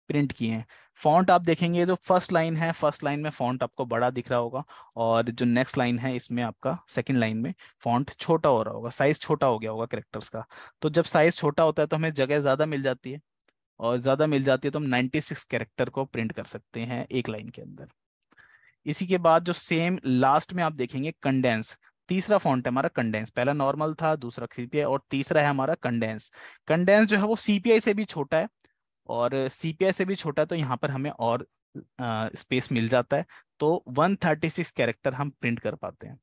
[SPEAKER 1] प्रिंट किए हैं। फॉन्ट आप देखेंगे जो फर्स्ट लाइन है, फर्स्ट लाइन में फॉन्ट आपको बड़ा दिख रहा होगा, और जो नेक्स्ट लाइन है इसमें आपका सेकंड लाइन में फॉन्ट छोटा हो रहा होगा, साइज छोटा हो गया होगा कैरेक्टर्स का। तो जब साइज छोटा होता है तो हमें जगह ज्यादा मिल जाती है, और ज्यादा मिल जाती है तो हम 96 कैरेक्टर को प्रिंट कर सकते हैं एक लाइन के अंदर। इसी के बाद जो सेम लास्ट में आप देखेंगे कंडेंस, तीसरा फॉन्ट है हमारा कंडेंस। पहला नॉर्मल था, दूसरा सीपीआई और तीसरा है हमारा कंडेंस। कंडेंस जो है वो सीपीआई से भी छोटा है और सीपीआई से भी छोटा है, तो यहाँ पर हमें और स्पेस मिल जाता है। तो 136 कैरेक्टर हम प्रिंट कर पाते हैं।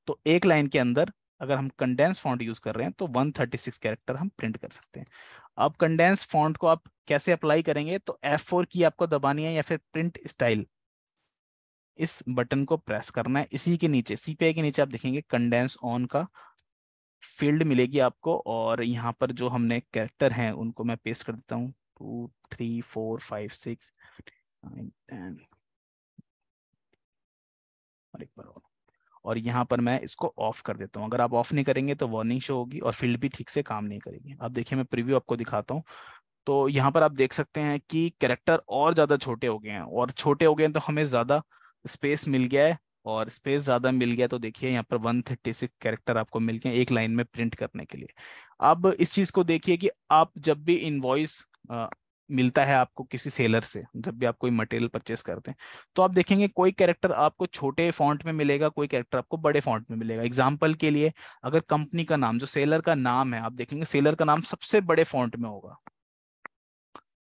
[SPEAKER 1] तो एक लाइन के अंदर अगर हम कंडेंस फॉन्ट यूज कर रहे हैं तो 136 कैरेक्टर हम प्रिंट कर सकते हैं। अब कंडेंस फॉन्ट को आप कैसे अप्लाई करेंगे, तो F4 की आपको दबानी है या फिर प्रिंट स्टाइल, इस बटन को प्रेस करना है। इसी के नीचे सीपीआई के नीचे आप देखेंगे कंडेंस ऑन का फील्ड मिलेगी आपको, और यहाँ पर जो हमने कैरेक्टर हैं उनको मैं पेस्ट कर देता हूँ, 2 3 4 5 6 9 10, और एक बार और यहाँ पर मैं इसको ऑफ कर देता हूँ। अगर आप ऑफ नहीं करेंगे तो वार्निंग शो होगी और फील्ड भी ठीक से काम नहीं करेगी। अब देखिए मैं प्रीव्यू आपको दिखाता हूँ। तो यहाँ पर आप देख सकते हैं कि कैरेक्टर और ज़्यादा छोटे हो गए हैं, और छोटे हो गए हैं तो हमें ज़्यादा स्पेस मिल गया है, और स्पेस ज़्यादा मिल गया तो देखिए यहाँ पर 136 कैरेक्टर आपको मिल गए एक लाइन में प्रिंट करने के लिए। अब इस चीज़ को देखिए कि आप जब भी इनवॉइस मिलता है आपको किसी सेलर से, जब भी आप कोई मटेरियल परचेस करते हैं, तो आप देखेंगे कोई कैरेक्टर आपको छोटे फॉन्ट में मिलेगा, कोई कैरेक्टर आपको बड़े फॉन्ट में मिलेगा। एग्जाम्पल के लिए अगर कंपनी का नाम, जो सेलर का नाम है, आप देखेंगे सेलर का नाम सबसे बड़े फॉन्ट में होगा,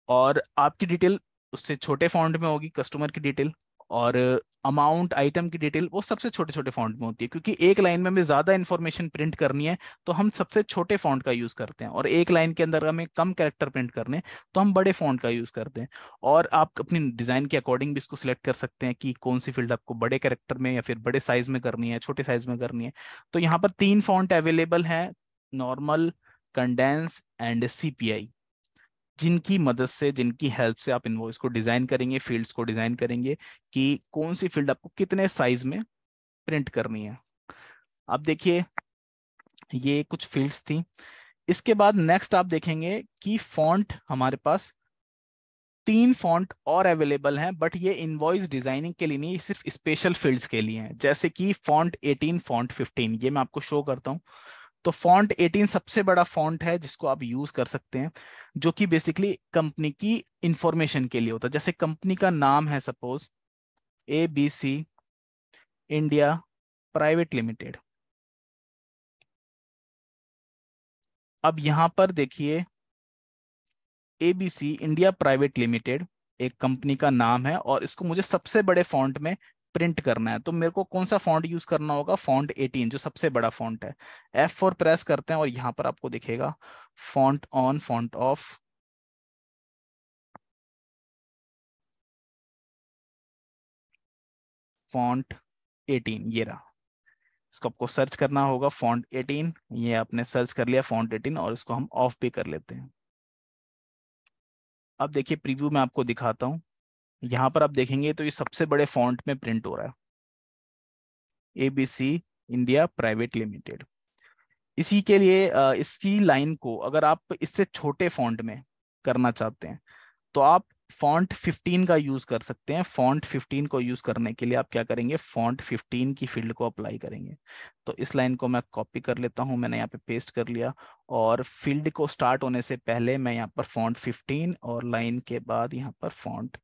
[SPEAKER 1] और आपकी डिटेल उससे छोटे फॉन्ट में होगी, कस्टमर की डिटेल, और अमाउंट आइटम की डिटेल वो सबसे छोटे छोटे फॉन्ट में होती है। क्योंकि एक लाइन में हमें ज्यादा इंफॉर्मेशन प्रिंट करनी है तो हम सबसे छोटे फॉन्ट का यूज करते हैं, और एक लाइन के अंदर हमें कम कैरेक्टर प्रिंट करने हैं तो हम बड़े फॉन्ट का यूज करते हैं। और आप अपनी डिजाइन के अकॉर्डिंग भी इसको सिलेक्ट कर सकते हैं कि कौन सी फील्ड आपको बड़े कैरेक्टर में या फिर बड़े साइज में करनी है, छोटे साइज में करनी है। तो यहाँ पर 3 फॉन्ट अवेलेबल हैं, नॉर्मल, कंडेंस एंड सीपीआई, जिनकी मदद से, जिनकी हेल्प से आप इनवॉइस को डिजाइन करेंगे, फील्ड्स को डिजाइन करेंगे कि कौन सी फील्ड आपको कितने साइज में प्रिंट करनी है। अब देखिए ये कुछ फील्ड्स थी। इसके बाद नेक्स्ट आप देखेंगे कि फॉन्ट हमारे पास 3 फॉन्ट और अवेलेबल हैं, बट ये इनवॉइस डिजाइनिंग के लिए नहीं, ये सिर्फ स्पेशल फील्ड्स के लिए हैं। जैसे कि फॉन्ट 18, फॉन्ट 15, ये मैं आपको शो करता हूँ। तो फॉन्ट 18 सबसे बड़ा फॉन्ट है जिसको आप यूज कर सकते हैं, जो कि बेसिकली कंपनी की इंफॉर्मेशन के लिए होता है। जैसे कंपनी का नाम है suppose ABC India private limited. अब यहां पर देखिए ABC इंडिया प्राइवेट लिमिटेड एक कंपनी का नाम है, और इसको मुझे सबसे बड़े फॉन्ट में प्रिंट करना है। तो मेरे को कौन सा फॉन्ट यूज करना होगा, फॉन्ट 18 जो सबसे बड़ा फॉन्ट है। F4 प्रेस करते हैं और यहाँ पर आपको दिखेगा font on, font of, font 18, ये रहा। इसको आपको सर्च करना होगा फॉन्ट 18, ये आपने सर्च कर लिया फॉन्ट 18 और इसको हम ऑफ भी कर लेते हैं। अब देखिए प्रीव्यू में आपको दिखाता हूँ, यहाँ पर आप देखेंगे तो ये सबसे बड़े फॉन्ट में प्रिंट हो रहा है, ABC इंडिया प्राइवेट लिमिटेड। इसी के लिए इसकी लाइन को अगर आप इससे छोटे फॉन्ट में करना चाहते हैं तो आप फॉन्ट 15 का यूज कर सकते हैं। फॉन्ट 15 को यूज करने के लिए आप क्या करेंगे, फॉन्ट 15 की फील्ड को अप्लाई करेंगे। तो इस लाइन को मैं कॉपी कर लेता हूं, मैंने यहाँ पे पेस्ट कर लिया, और फील्ड को स्टार्ट होने से पहले मैं यहाँ पर फॉन्ट 15 और लाइन के बाद यहाँ पर फॉन्ट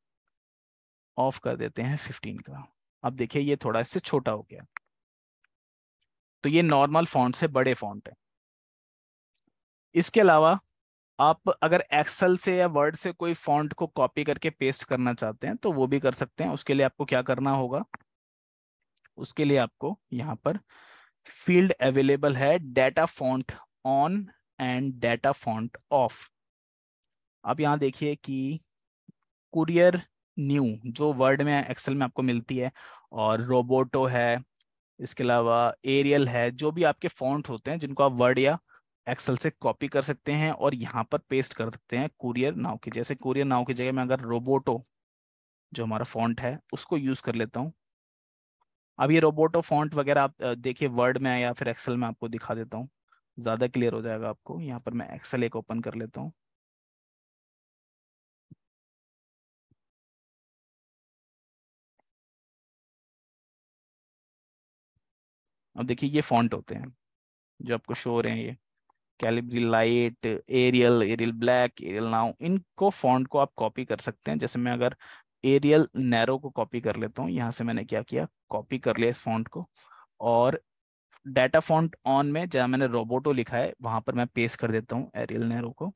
[SPEAKER 1] ऑफ कर देते हैं 15 का। अब देखिए ये थोड़ा इससे छोटा हो गया। तो ये नॉर्मल फॉन्ट से बड़े फॉन्ट है। इसके अलावा आप अगर एक्सेल से या वर्ड से कोई फॉन्ट को कॉपी करके पेस्ट करना चाहते हैं तो वो भी कर सकते हैं। उसके लिए आपको क्या करना होगा, उसके लिए आपको यहाँ पर फील्ड अवेलेबल है data font on and data font of. आप यहाँ देखिए कि कुरियर न्यू जो वर्ड में एक्सेल में आपको मिलती है, और रोबोटो है, इसके अलावा एरियल है, जो भी आपके फॉन्ट होते हैं जिनको आप वर्ड या एक्सेल से कॉपी कर सकते हैं और यहाँ पर पेस्ट कर सकते हैं कुरियर नाउ की। जैसे कुरियर नाउ की जगह मैं अगर रोबोटो जो हमारा फॉन्ट है उसको यूज कर लेता हूँ। अब ये रोबोटो फॉन्ट वगैरह आप देखिए वर्ड में या फिर एक्सेल में आपको दिखा देता हूँ, ज़्यादा क्लियर हो जाएगा आपको। यहाँ पर मैं एक्सेल एक ओपन कर लेता हूँ। अब देखिए ये फॉन्ट होते हैं जो आपको शो हो रहे हैं, ये Calibri light, Arial, Arial black, Arial narrow, इनको फॉन्ट को आप कॉपी कर सकते हैं। जैसे मैं अगर एरियल नैरो को कॉपी कर लेता हूँ, यहाँ से मैंने क्या किया, कॉपी कर लिया इस फॉन्ट को, और डाटा फॉन्ट ऑन में जहाँ मैंने रोबोटो लिखा है वहां पर मैं पेस्ट कर देता हूँ एरियल नैरो को,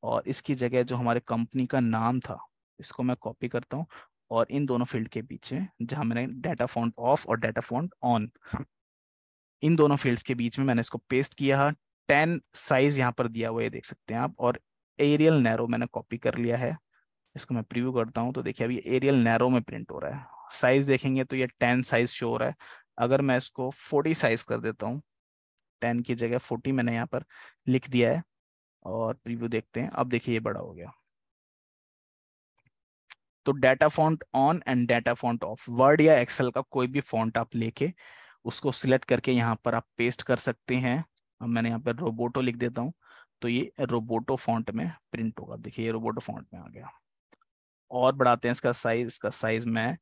[SPEAKER 1] और इसकी जगह जो हमारे कंपनी का नाम था इसको मैं कॉपी करता हूँ, और इन दोनों फील्ड के पीछे जहां मैंने डाटा फॉन्ट ऑफ और डाटा फॉन्ट ऑन, इन दोनों फील्ड्स के बीच में मैंने इसको पेस्ट किया है। 10 साइज यहाँ पर दिया हुआ है, ये देख सकते हैं आप, और एरियल नैरो मैंने कॉपी कर लिया है। इसको मैं प्रीव्यू करता हूँ तो देखिए अभी एरियल नैरो में प्रिंट हो रहा है। साइज देखेंगे तो ये 10 साइज शो हो रहा है। अगर मैं इसको 40 साइज कर देता हूँ, 10 की जगह 40 मैंने यहाँ पर लिख दिया है, और प्रीव्यू देखते हैं, अब देखिए ये बड़ा हो गया। तो data font on and data font of, word या एक्सेल का कोई भी फॉन्ट आप लेके उसको सिलेक्ट करके यहाँ पर आप पेस्ट कर सकते हैं। अब मैंने यहाँ पर रोबोटो लिख देता हूँ तो ये रोबोटो फॉन्ट में प्रिंट होगा। देखिए ये रोबोटो फॉन्ट में आ गया। और बढ़ाते हैं इसका साइज मैं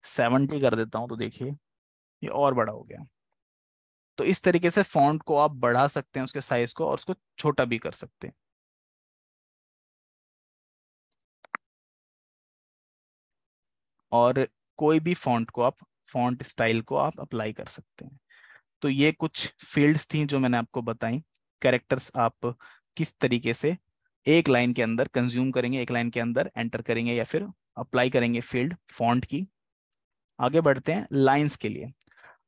[SPEAKER 1] 70 कर देता हूँ तो देखिए ये और बड़ा हो गया। तो इस तरीके से फॉन्ट को आप बढ़ा सकते हैं उसके साइज को, और उसको छोटा भी कर सकते हैं। और कोई भी फॉन्ट को आप, फॉन्ट स्टाइल को आप अप्लाई कर सकते हैं। तो ये कुछ फील्ड्स थी जो मैंने आपको बताई। कैरेक्टर्स आप किस तरीके से एक लाइन के अंदर कंज्यूम करेंगे, एक लाइन के अंदर एंटर करेंगे या फिर अप्लाई करेंगे फील्ड फॉन्ट की। आगे बढ़ते हैं लाइंस के लिए।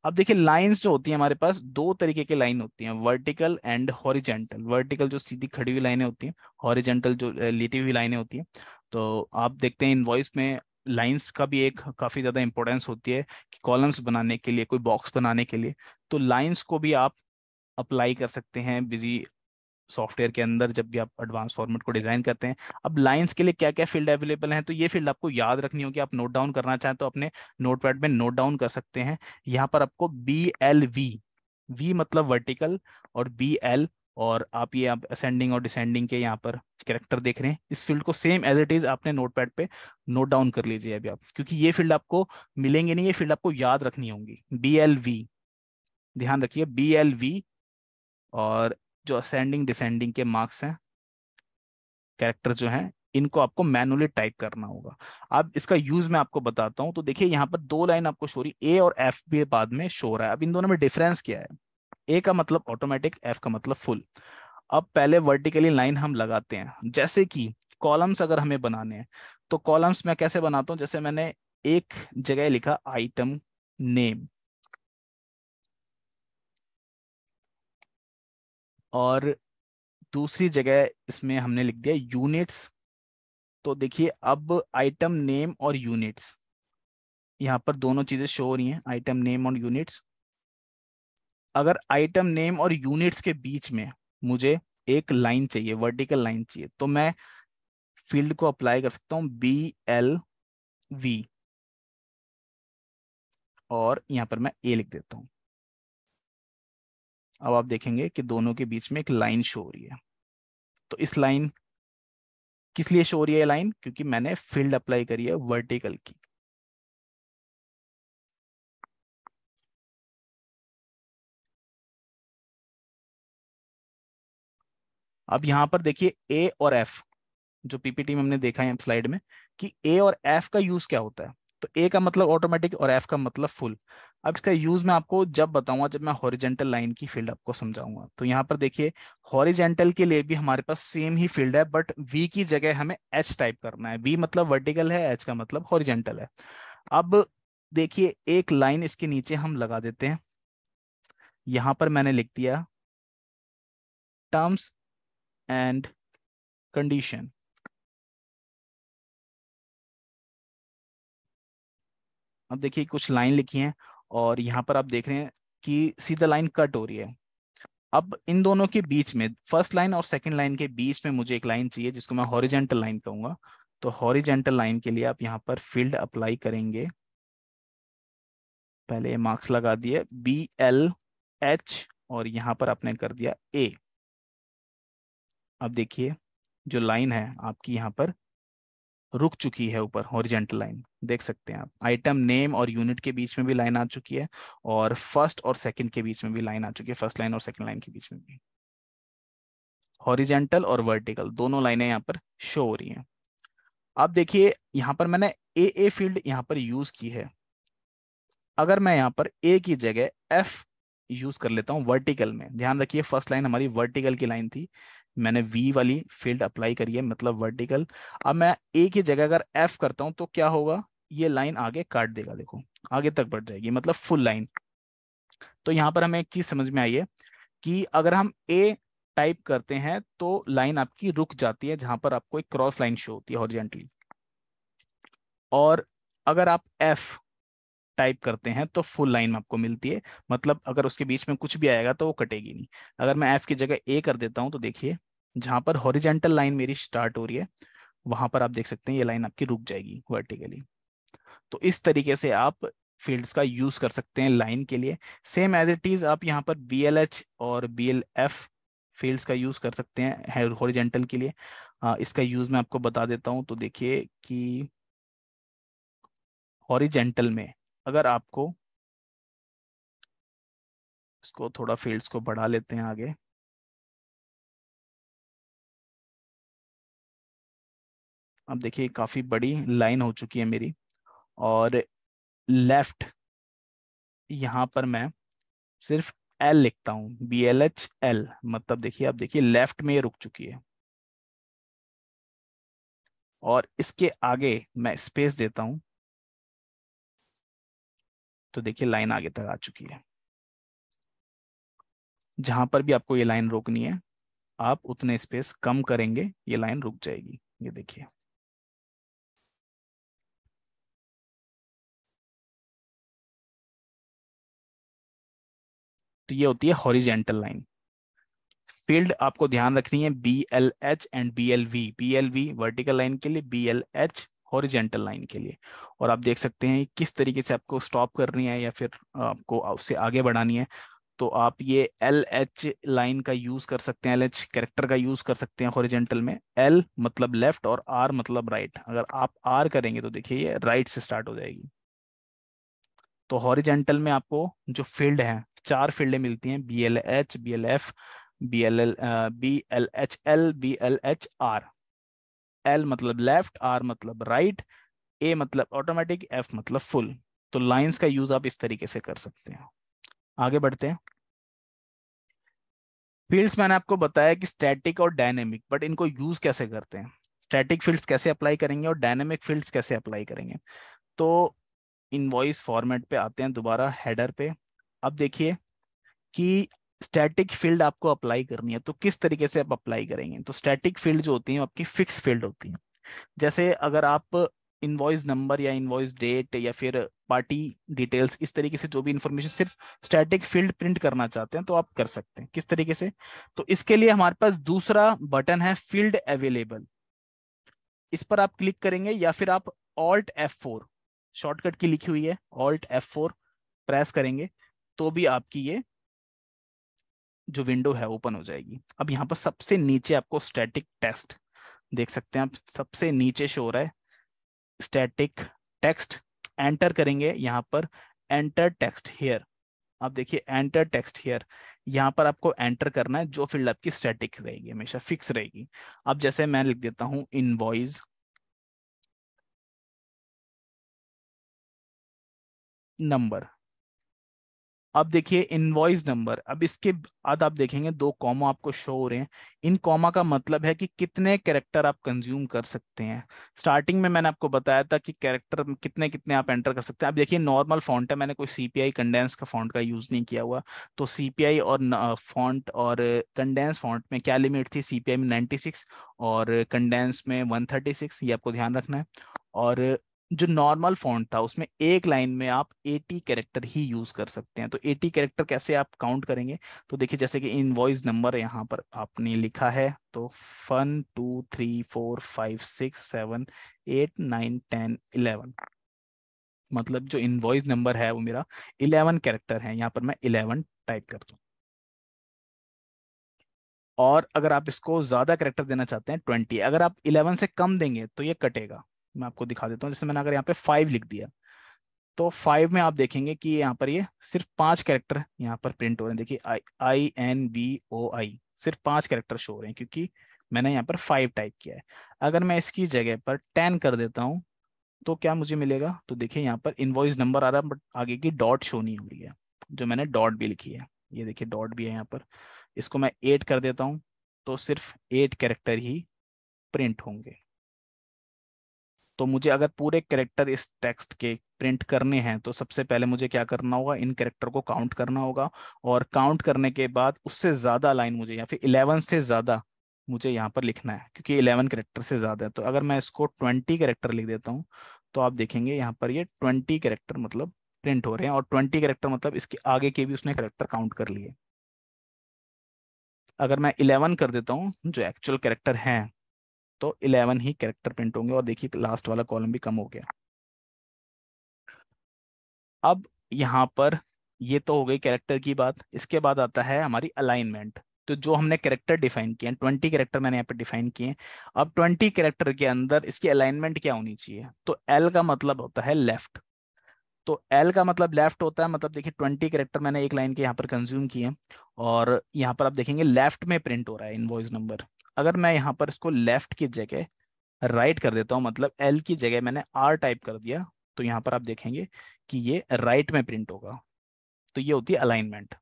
[SPEAKER 1] अब देखिए लाइंस जो होती है हमारे पास दो तरीके की लाइन होती हैं, वर्टिकल एंड हॉरिजेंटल। वर्टिकल जो सीधी खड़ी हुई लाइनें होती हैं, हॉरिजेंटल जो लेटी हुई लाइनें होती हैं। तो आप देखते हैं इनवॉइस में लाइंस का भी एक काफी ज्यादा इंपॉर्टेंस होती है कि कॉलम्स बनाने के लिए, कोई बॉक्स बनाने के लिए, तो लाइंस को भी आप अप्लाई कर सकते हैं बिजी सॉफ्टवेयर के अंदर जब भी आप एडवांस फॉर्मेट को डिजाइन करते हैं। अब लाइंस के लिए क्या क्या फील्ड अवेलेबल हैं, तो ये फील्ड आपको याद रखनी होगी। आप नोट डाउन करना चाहें तो अपने नोटपैड में नोट डाउन कर सकते हैं। यहाँ पर आपको BLV, वी मतलब वर्टिकल, और BL, और आप असेंडिंग और डिसेंडिंग के यहाँ पर कैरेक्टर देख रहे हैं, इस फील्ड को सेम एज इट इज आपने नोटपैड पे नोट डाउन कर लीजिए अभी आप, क्योंकि ये फील्ड आपको मिलेंगे नहीं, ये फील्ड आपको याद रखनी होंगी। BLV, ध्यान रखिए BLV। और जो असेंडिंग डिसेंडिंग के मार्क्स हैं, कैरेक्टर जो हैं, इनको आपको मैनुअली टाइप करना होगा। अब इसका यूज मैं आपको बताता हूं। तो देखिए यहाँ पर दो लाइन आपको शो रही, ए और एफ भी बाद में शो रहा है। अब इन दोनों में डिफरेंस क्या है, ए का मतलब ऑटोमेटिक, एफ का मतलब फुल। अब पहले वर्टिकली लाइन हम लगाते हैं, जैसे कि कॉलम्स अगर हमें बनाने हैं तो कॉलम्स मैं कैसे बनाता हूं, जैसे मैंने एक जगह लिखा आइटम नेम, और दूसरी जगह इसमें हमने लिख दिया यूनिट्स। तो देखिए अब आइटम नेम और यूनिट्स, यहाँ पर दोनों चीजें शो हो रही हैं, आइटम नेम और यूनिट्स। अगर आइटम नेम और यूनिट्स के बीच में मुझे एक लाइन चाहिए, वर्टिकल लाइन चाहिए, तो मैं फील्ड को अप्लाई कर सकता हूँ BLV, और यहां पर मैं ए लिख देता हूं। अब आप देखेंगे कि दोनों के बीच में एक लाइन शो हो रही है। तो इस लाइन किस लिए शो हो रही है लाइन? क्योंकि मैंने फील्ड अप्लाई करी है वर्टिकल की। अब यहां पर देखिए ए और एफ, जो पीपीटी में हमने देखा है स्लाइड में, कि ए और एफ का यूज क्या होता है। तो ए का मतलब ऑटोमेटिक और एफ का मतलब फुल। अब इसका यूज मैं आपको जब बताऊंगा, जब मैं हॉरिजेंटल लाइन की फील्ड आपको समझाऊंगा। तो यहाँ पर देखिए, हॉरिजेंटल के लिए भी हमारे पास सेम ही फील्ड है, बट वी की जगह हमें एच टाइप करना है। वी मतलब वर्टिकल है, एच का मतलब हॉरिजेंटल है। अब देखिए, एक लाइन इसके नीचे हम लगा देते हैं। यहां पर मैंने लिख दिया टर्म्स एंड कंडीशन। अब देखिए कुछ लाइन लिखी है, और यहाँ पर आप देख रहे हैं कि सीधा लाइन कट हो रही है। अब इन दोनों के बीच में, फर्स्ट लाइन और सेकंड लाइन के बीच में मुझे एक लाइन चाहिए जिसको मैं हॉरिजेंटल लाइन कहूंगा। तो हॉरिजेंटल लाइन के लिए आप यहाँ पर फील्ड अप्लाई करेंगे। पहले मार्क्स लगा दिए BLH, और यहाँ पर आपने कर दिया A। अब देखिए, जो लाइन है आपकी यहाँ पर रुक चुकी है ऊपर, हॉरिजेंटल लाइन देख सकते हैं आप। आइटम नेम और यूनिट के बीच में भी लाइन आ चुकी है, और फर्स्ट और सेकंड के बीच में भी लाइन आ चुकी है, फर्स्ट लाइन और सेकंड लाइन के बीच में भी। हॉरिजेंटल और वर्टिकल दोनों लाइनें यहाँ पर शो हो रही हैं। अब देखिए, यहाँ पर मैंने ए फील्ड यहाँ पर यूज की है। अगर मैं यहाँ पर ए की जगह एफ यूज कर लेता हूँ वर्टिकल में, ध्यान रखिए फर्स्ट लाइन हमारी वर्टिकल की लाइन थी, मैंने वी वाली फील्ड अप्लाई करी है, मतलब वर्टिकल। अब मैं ए की जगह अगर एफ करता हूँ तो क्या होगा? ये लाइन आगे काट देगा, देखो आगे तक बढ़ जाएगी, मतलब फुल लाइन। तो यहाँ पर हमें एक चीज समझ में आई है कि अगर हम ए टाइप करते हैं तो लाइन आपकी रुक जाती है जहां पर आपको एक क्रॉस लाइन शो होती है हॉरिजेंटली। और अगर आप एफ टाइप करते हैं तो फुल लाइन आपको मिलती है, मतलब अगर उसके बीच में कुछ भी आएगा तो वो कटेगी नहीं। अगर मैं एफ की जगह ए कर देता हूं तो देखिए, जहां पर हॉरिजेंटल लाइन मेरी स्टार्ट हो रही है, वहां पर आप देख सकते हैं ये लाइन आपकी रुक जाएगी वर्टिकली। तो इस तरीके से आप फील्ड्स का यूज कर सकते हैं लाइन के लिए। सेम एज इट इज आप यहाँ पर BLH और BLF फील्ड्स का यूज कर सकते हैं हॉरिजेंटल के लिए। इसका यूज मैं आपको बता देता हूँ। तो देखिए कि हॉरिजेंटल में अगर आपको, इसको थोड़ा फील्ड्स को बढ़ा लेते हैं आगे। अब देखिए काफी बड़ी लाइन हो चुकी है मेरी, और लेफ्ट यहाँ पर मैं सिर्फ एल लिखता हूँ, BLH L, मतलब देखिए, अब देखिए लेफ्ट में ये रुक चुकी है, और इसके आगे मैं स्पेस देता हूं तो देखिए लाइन आगे तक आ चुकी है। जहां पर भी आपको ये लाइन रोकनी है, आप उतने स्पेस कम करेंगे, ये लाइन रुक जाएगी। ये देखिए, तो ये होती है हॉरिजेंटल लाइन। फील्ड आपको ध्यान रखनी है BLH and BLV vertical line के लिए, BLH हॉरिजेंटल लाइन के लिए। और आप देख सकते हैं किस तरीके से आपको स्टॉप करनी है या फिर आपको उससे आगे बढ़ानी है। तो आप ये LH लाइन का यूज कर सकते हैं, LH कैरेक्टर का यूज कर सकते हैं हॉरिजेंटल में। L मतलब लेफ्ट और R मतलब राइट। अगर आप R करेंगे तो देखिए ये राइट से स्टार्ट हो जाएगी। तो हॉरिजेंटल में आपको जो फील्ड है, चार फील्डें मिलती हैं, BLH BLF BLHL BLHR। L मतलब लेफ्ट, R मतलब राइट, A मतलब ऑटोमेटिक, F मतलब फुल। तो लाइंस का यूज आप इस तरीके से कर सकते हैं। आगे बढ़ते हैं। फील्ड्स मैंने आपको बताया कि स्टैटिक और डायनेमिक, बट इनको यूज कैसे करते हैं? स्टैटिक फील्ड्स कैसे अप्लाई करेंगे और डायनेमिक फील्ड्स कैसे अप्लाई करेंगे? तो इनवॉइस फॉर्मेट पे आते हैं दोबारा, हेडर पे। अब देखिए कि स्टैटिक फील्ड आपको अप्लाई करनी है तो किस तरीके से आप अप्लाई करेंगे। तो स्टैटिक फील्ड जो होती है वो आपकी फिक्स फील्ड होती है। जैसे अगर आप इनवॉइस नंबर या इनवॉइस डेट या फिर पार्टी डिटेल्स, इस तरीके से जो भी इंफॉर्मेशन सिर्फ स्टैटिक फील्ड प्रिंट करना चाहते हैं तो आप कर सकते हैं। किस तरीके से? तो इसके लिए हमारे पास दूसरा बटन है फील्ड अवेलेबल। इस पर आप क्लिक करेंगे या फिर आप ऑल्ट F4 शॉर्टकट की लिखी हुई है, ऑल्ट F4 प्रेस करेंगे तो भी आपकी ये जो विंडो है ओपन हो जाएगी। अब यहाँ पर सबसे नीचे आपको स्टैटिक टेक्स्ट देख सकते हैं आप, सबसे नीचे शो हो रहा है स्टैटिक टेक्स्ट। एंटर करेंगे यहाँ पर, एंटर टेक्स्ट हियर। आप देखिए एंटर टेक्स्ट हियर, यहाँ पर आपको एंटर करना है जो फील्ड आपकी स्टैटिक रहेगी, हमेशा फिक्स रहेगी। अब जैसे मैं लिख देता हूँ इनवॉइस नंबर। अब देखिए इनवॉइस नंबर, अब इसके बाद आप देखेंगे दो कॉमा आपको शो हो रहे हैं। इन कॉमा का मतलब है कि कितने कैरेक्टर आप कंज्यूम कर सकते हैं। स्टार्टिंग में मैंने आपको बताया था कि कैरेक्टर कितने कितने आप एंटर कर सकते हैं। अब देखिए नॉर्मल फॉन्ट है, मैंने कोई सीपीआई कंडेंस का फॉन्ट का यूज नहीं किया हुआ। तो सीपीआई और फॉन्ट और कंडेंस फॉन्ट में क्या लिमिट थी? सीपीआई में 96 और कंडेंस में 136, ये आपको ध्यान रखना है। और जो नॉर्मल फॉन्ट था उसमें एक लाइन में आप 80 कैरेक्टर ही यूज कर सकते हैं। तो 80 कैरेक्टर कैसे आप काउंट करेंगे? तो देखिए जैसे कि इनवॉइस नंबर यहाँ पर आपने लिखा है तो 1 2 3 4 5 6 7 8 9 10 11, मतलब जो इनवॉइस नंबर है वो मेरा 11 कैरेक्टर है। यहाँ पर मैं 11 टाइप कर दूं। और अगर आप इसको ज्यादा कैरेक्टर देना चाहते हैं 20, अगर आप 11 से कम देंगे तो ये कटेगा। मैं आपको दिखा देता हूँ, जैसे मैंने अगर यहाँ पे 5 लिख दिया तो 5 में आप देखेंगे कि यहाँ पर ये सिर्फ 5 कैरेक्टर यहाँ पर प्रिंट हो रहे हैं। देखिए INVOI, सिर्फ 5 कैरेक्टर शो हो रहे हैं क्योंकि मैंने यहाँ पर 5 टाइप किया है। अगर मैं इसकी जगह पर 10 कर देता हूँ तो क्या मुझे मिलेगा? तो देखिए यहाँ पर इनवॉइस नंबर आ रहा है बट आगे की डॉट शो नहीं हो रही है, जो मैंने डॉट भी लिखी है। ये देखिए डॉट भी है यहाँ पर। इसको मैं 8 कर देता हूँ तो सिर्फ 8 कैरेक्टर ही प्रिंट होंगे। तो मुझे अगर पूरे कैरेक्टर इस टेक्स्ट के प्रिंट करने हैं तो सबसे पहले मुझे क्या करना होगा? इन कैरेक्टर को काउंट करना होगा। और काउंट करने के बाद उससे ज्यादा लाइन मुझे, या फिर 11 से ज्यादा मुझे यहाँ पर लिखना है क्योंकि 11 कैरेक्टर से ज्यादा है। तो अगर मैं इसको 20 कैरेक्टर लिख देता हूँ तो आप देखेंगे यहाँ पर ये 20 कैरेक्टर मतलब प्रिंट हो रहे हैं। और 20 कैरेक्टर मतलब इसके आगे के भी उसने कैरेक्टर काउंट कर लिए। अगर मैं 11 कर देता हूँ जो एक्चुअल कैरेक्टर हैं तो 11 ही कैरेक्टर प्रिंट होंगे। और देखिए लास्ट वाला कॉलम भी कम हो गया। अब यहाँ पर ये तो हो गई कैरेक्टर की बात। इसके बाद आता है हमारी अलाइनमेंट। तो जो हमने कैरेक्टर डिफाइन किए हैं, 20 कैरेक्टर मैंने यहाँ पे डिफाइन किए हैं। अब 20 कैरेक्टर के अंदर इसकी अलाइनमेंट क्या होनी चाहिए? तो एल का मतलब होता है लेफ्ट। तो एल का मतलब लेफ्ट होता है, मतलब देखिए 20 कैरेक्टर मैंने एक लाइन के यहाँ पर कंज्यूम किए हैं और यहाँ पर आप देखेंगे लेफ्ट में प्रिंट हो रहा है इनवॉइस नंबर। अगर मैं यहाँ पर इसको लेफ्ट की जगह राइट कर देता हूँ, मतलब एल की जगह मैंने आर टाइप कर दिया, तो यहाँ पर आप देखेंगे कि ये राइट में प्रिंट होगा। तो ये होती है अलाइनमेंट।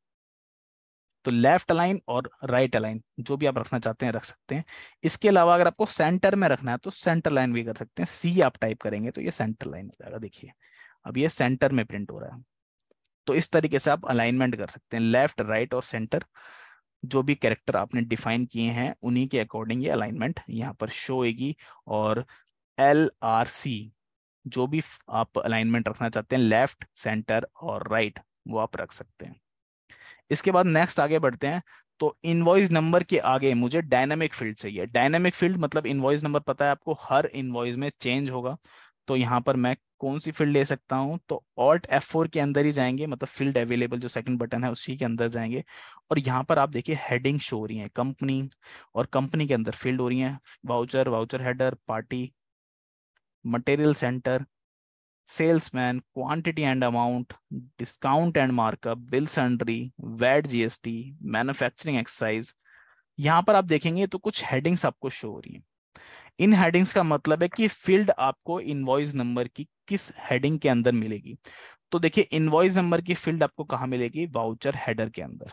[SPEAKER 1] तो लेफ्ट अलाइन और राइट अलाइन जो भी आप रखना चाहते हैं रख सकते हैं। इसके अलावा अगर आपको सेंटर में रखना है तो सेंटर लाइन भी कर सकते हैं। सी आप टाइप करेंगे तो ये सेंटर लाइन हो जाएगा। देखिए अब ये सेंटर में प्रिंट हो रहा है। तो इस तरीके से आप अलाइनमेंट कर सकते हैं, लेफ्ट राइट और सेंटर। जो भी कैरेक्टर आपने डिफाइन किए हैं उन्हीं के अकॉर्डिंग ये अलाइनमेंट यहाँ पर शो होगी। और LRC जो भी आप अलाइनमेंट रखना चाहते हैं, लेफ्ट सेंटर और राइट, वो आप रख सकते हैं। इसके बाद नेक्स्ट आगे बढ़ते हैं। तो इनवॉइस नंबर के आगे मुझे डायनामिक फील्ड चाहिए। डायनामिक फील्ड मतलब इनवॉइस नंबर पता है आपको हर इनवॉइस में चेंज होगा। तो यहाँ पर मैं कौन सी फील्ड ले सकता हूँ? तो ऑल्ट F4 के अंदर ही जाएंगे, मतलब फील्ड अवेलेबल जो सेकंड बटन है उसी के अंदर जाएंगे। और यहाँ पर आप देखिए हेडिंग शो हो रही है कंपनी, और कंपनी के अंदर फील्ड हो रही है voucher, voucher header, party, material centre, salesman, quantity and amount, discount and markup, bill sundry, VAT GST, manufacturing excise. यहाँ पर आप देखेंगे तो कुछ हेडिंग्स आपको शो हो रही हैं। इन हेडिंग्स का मतलब है कि फील्ड आपको इनवॉइस नंबर की किस हेडिंग के अंदर मिलेगी। तो देखिए इनवॉइस नंबर की फील्ड आपको कहाँ मिलेगी? वाउचर हेडर के अंदर।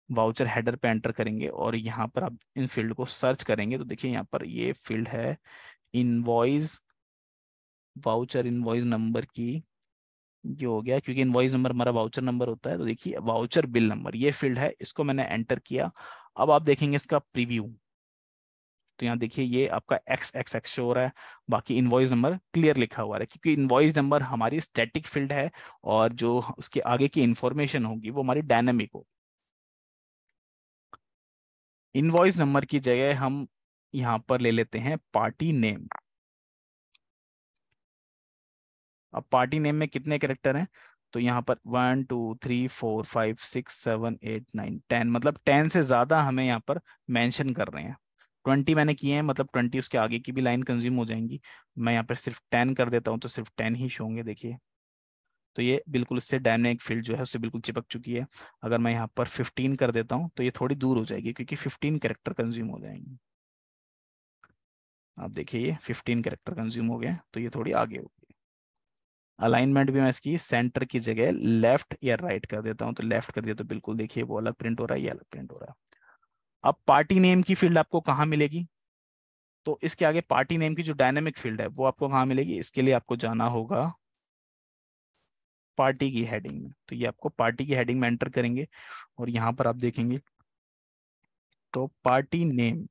[SPEAKER 1] वाउचर हेडर पे एंटर करेंगे और यहाँ पर आप इन फील्ड को सर्च करेंगे तो देखिए यहाँ पर ये फील्ड है इनवॉइस, वाउचर इनवॉइस नंबर की। ये हो गया क्योंकि इनवॉइस नंबर हमारा वाउचर नंबर होता है। तो देखिए वाउचर बिल नंबर ये फील्ड है, इसको मैंने एंटर किया। अब आप देखेंगे इसका प्रीव्यू। तो यहाँ देखिए ये आपका एक्स एक्स एक्स शो हो रहा है, बाकी इनवॉइस नंबर क्लियर लिखा हुआ है, क्योंकि इनवॉइस नंबर हमारी स्टैटिक फील्ड है और जो उसके आगे की इंफॉर्मेशन होगी वो हमारी डायनेमिक होगी। इनवॉइस नंबर की जगह हम यहाँ पर ले लेते हैं पार्टी नेम। अब पार्टी नेम में कितने कैरेक्टर हैं, तो यहाँ पर 1 2 3 4 5 6 7 8 9 10, मतलब 10 से ज्यादा हमें यहाँ पर मेंशन कर रहे हैं। 20 मैंने किए हैं, मतलब 20 उसके आगे की भी लाइन कंज्यूम हो जाएंगी। मैं यहाँ पर सिर्फ 10 कर देता हूँ तो सिर्फ 10 ही शो होंगे, देखिए। तो ये बिल्कुल इससे डायनेमिक फील्ड जो है उससे बिल्कुल चिपक चुकी है। अगर मैं यहाँ पर 15 कर देता हूँ तो ये थोड़ी दूर हो जाएगी, क्योंकि 15 कैरेक्टर कंज्यूम हो जाएंगे। आप देखिए ये 15 कैरेक्टर कंज्यूम हो गए, तो ये थोड़ी आगे होगी। अलाइनमेंट भी मैं इसकी सेंटर की जगह लेफ्ट या राइट कर देता हूँ, तो लेफ्ट कर दिया तो बिल्कुल देखिए वो अलग प्रिंट हो रहा है, ये अलग प्रिंट हो रहा है। अब पार्टी नेम की फील्ड आपको कहाँ मिलेगी, तो इसके आगे पार्टी नेम की जो डायनेमिक फील्ड है वो आपको कहाँ मिलेगी, इसके लिए आपको जाना होगा पार्टी की हेडिंग में। तो ये आपको पार्टी की हेडिंग में एंटर करेंगे और यहाँ पर आप देखेंगे तो पार्टी नेम,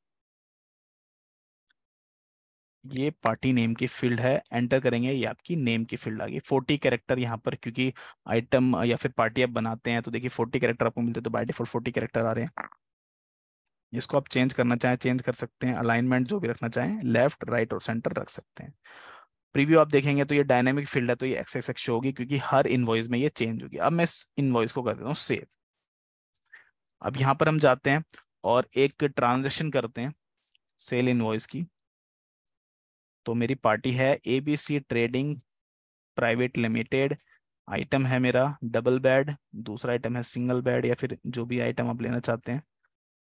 [SPEAKER 1] ये पार्टी नेम की फील्ड है, एंटर करेंगे ये आपकी नेम की फील्ड आ गई। 40 कैरेक्टर यहाँ पर, क्योंकि आइटम या फिर पार्टी आप बनाते हैं तो देखिए 40 कैरेक्टर आपको मिलते हैं, तो बाय डिफॉल्ट 40 कैरेक्टर आ रहे हैं। इसको आप चेंज करना चाहें चेंज कर सकते हैं, अलाइनमेंट जो भी रखना चाहें लेफ्ट राइट और सेंटर रख सकते हैं। प्रीव्यू आप देखेंगे तो ये डायनेमिक फील्ड है, तो ये एक्स एक्स एक्स शो होगी, क्योंकि हर इनवॉइस में ये चेंज होगी। अब मैं इस इनवॉइस को कर देता हूँ सेव। अब यहाँ पर हम जाते हैं और एक ट्रांजेक्शन करते हैं सेल इनवॉइस की। तो मेरी पार्टी है ABC trading private limited. Item है मेरा डबल बेड, दूसरा आइटम है सिंगल बेड, या फिर जो भी आइटम आप लेना चाहते हैं।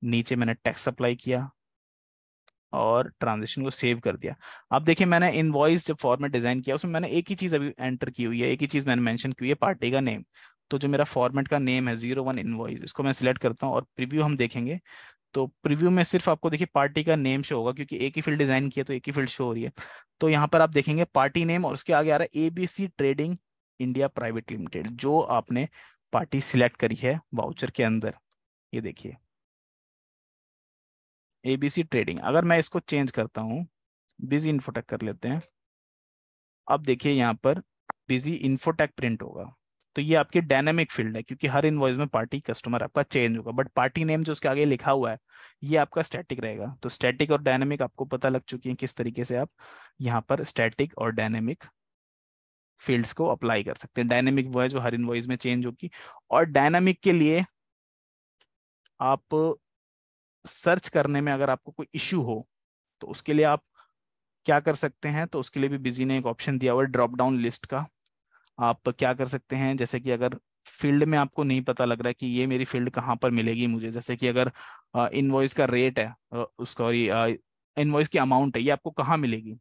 [SPEAKER 1] नीचे मैंने टैक्स अप्लाई किया और ट्रांजेक्शन को सेव कर दिया। अब देखिए मैंने इनवॉइस जब फॉर्मेट डिजाइन किया उसमें मैंने एक ही चीज अभी एंटर की हुई है, एक ही चीज मैंने मेंशन की हुई है, पार्टी का नेम। तो जो मेरा फॉर्मेट का नेम है 01 इनवॉइस, इसको मैं सिलेक्ट करता हूँ और प्रीव्यू हम देखेंगे तो प्रीव्यू में सिर्फ आपको देखिए पार्टी का नेम शो होगा, क्योंकि एक ही फील्ड डिजाइन किया तो एक ही फील्ड शो हो रही है। तो यहाँ पर आप देखेंगे पार्टी नेम और उसके आगे आ रहा है ABC trading India private limited, जो आपने पार्टी सिलेक्ट करी है वाउचर के अंदर। ये देखिए एबीसी ट्रेडिंग। अगर मैं इसको चेंज करता हूँ, बिजी इन्फोटेक कर लेते हैं। अब देखिए यहाँ पर बिजी इन्फोटेक प्रिंट होगा। तो ये आपकी डायनेमिक फील्ड है, क्योंकि हर इनवॉइस में पार्टी कस्टमर आपका चेंज होगा, बट पार्टी नेम जो उसके आगे लिखा हुआ है ये आपका स्टैटिक रहेगा। तो स्टैटिक और डायनेमिक आपको पता लग चुकी है किस तरीके से आप यहाँ पर स्टैटिक और डायनेमिक फील्ड्स को अप्लाई कर सकते हैं। डायनेमिक वो है जो हर इनवॉइस में चेंज होगी, और डायनामिक के लिए आप सर्च करने में अगर आपको कोई इश्यू हो तो उसके लिए आप क्या कर सकते हैं, तो उसके लिए भी बिजी ने एक ऑप्शन दिया हुआ है ड्रॉप डाउन लिस्ट का। आप क्या कर सकते हैं, जैसे कि अगर फील्ड में आपको नहीं पता लग रहा है कि ये मेरी फील्ड कहाँ पर मिलेगी मुझे, जैसे कि अगर इनवॉइस का रेट है, उसका इनवॉइस की अमाउंट है, ये आपको कहाँ मिलेगी,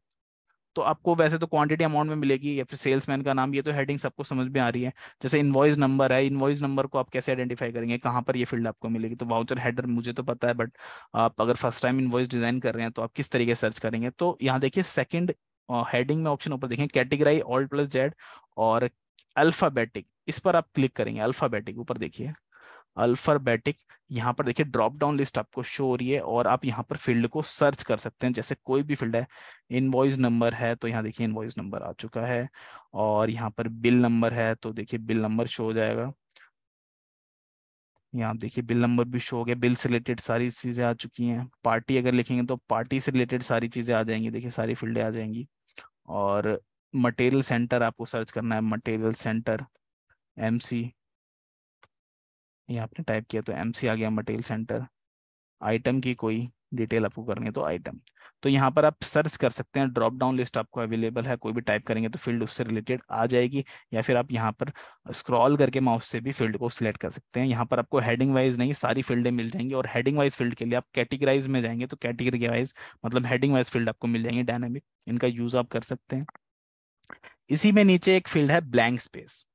[SPEAKER 1] तो आपको वैसे तो क्वांटिटी अमाउंट में मिलेगी या फिर सेल्समैन का नाम, ये तो हेडिंग सबको समझ में आ रही है। जैसे इनवॉइस नंबर है, इनवॉइस नंबर को आप कैसे आइडेंटिफाई करेंगे कहाँ पर ये फील्ड आपको मिलेगी, तो वाउचर हेडर मुझे तो पता है, बट आप अगर फर्स्ट टाइम इनवॉइस डिजाइन कर रहे हैं तो आप किस तरीके से सर्च करेंगे। तो यहाँ देखिए सेकंड हेडिंग में ऑप्शन ऊपर देखें कैटेगराइज ऑल प्लस जेड और अल्फाबेटिक, इस पर आप क्लिक करेंगे। अल्फाबेटिक ऊपर देखिए, अल्फाबेटिक, यहाँ पर देखिए ड्रॉप डाउन लिस्ट आपको शो हो रही है और आप यहाँ पर फील्ड को सर्च कर सकते हैं, जैसे कोई भी फील्ड है। इनवॉइस नंबर है तो यहाँ देखिए इनवॉइस नंबर आ चुका है, और यहाँ पर बिल नंबर है तो देखिए बिल नंबर शो हो जाएगा। यहाँ देखिए बिल नंबर भी शो हो गया, बिल से रिलेटेड सारी चीजें आ चुकी हैं। पार्टी अगर लिखेंगे तो पार्टी से रिलेटेड सारी चीजें आ जाएंगी, देखिए सारी फील्डें आ जाएंगी। और मटेरियल सेंटर आपको सर्च करना है, मटेरियल सेंटर एमसी, ये आपने टाइप किया तो एमसी आ गया मटेरियल सेंटर। आइटम की कोई डिटेल आपको करनी है तो आइटम, तो यहाँ पर आप सर्च कर सकते हैं, ड्रॉप डाउन लिस्ट आपको अवेलेबल है, कोई भी टाइप करेंगे तो फील्ड उससे रिलेटेड आ जाएगी। या फिर आप यहाँ पर स्क्रॉल करके माउस से भी फील्ड को सिलेक्ट कर सकते हैं। यहाँ पर आपको हेडिंग वाइज नहीं सारी फील्डें मिल जाएंगी, और हेडिंग वाइज फील्ड के लिए आप कैटेगराइज में जाएंगे तो कैटेगरी वाइज मतलब हेडिंग वाइज फील्ड आपको मिल जाएंगे डायनामिक, इनका यूज आप कर सकते हैं। इसी में नीचे एक फील्ड है ब्लैंक स्पेस।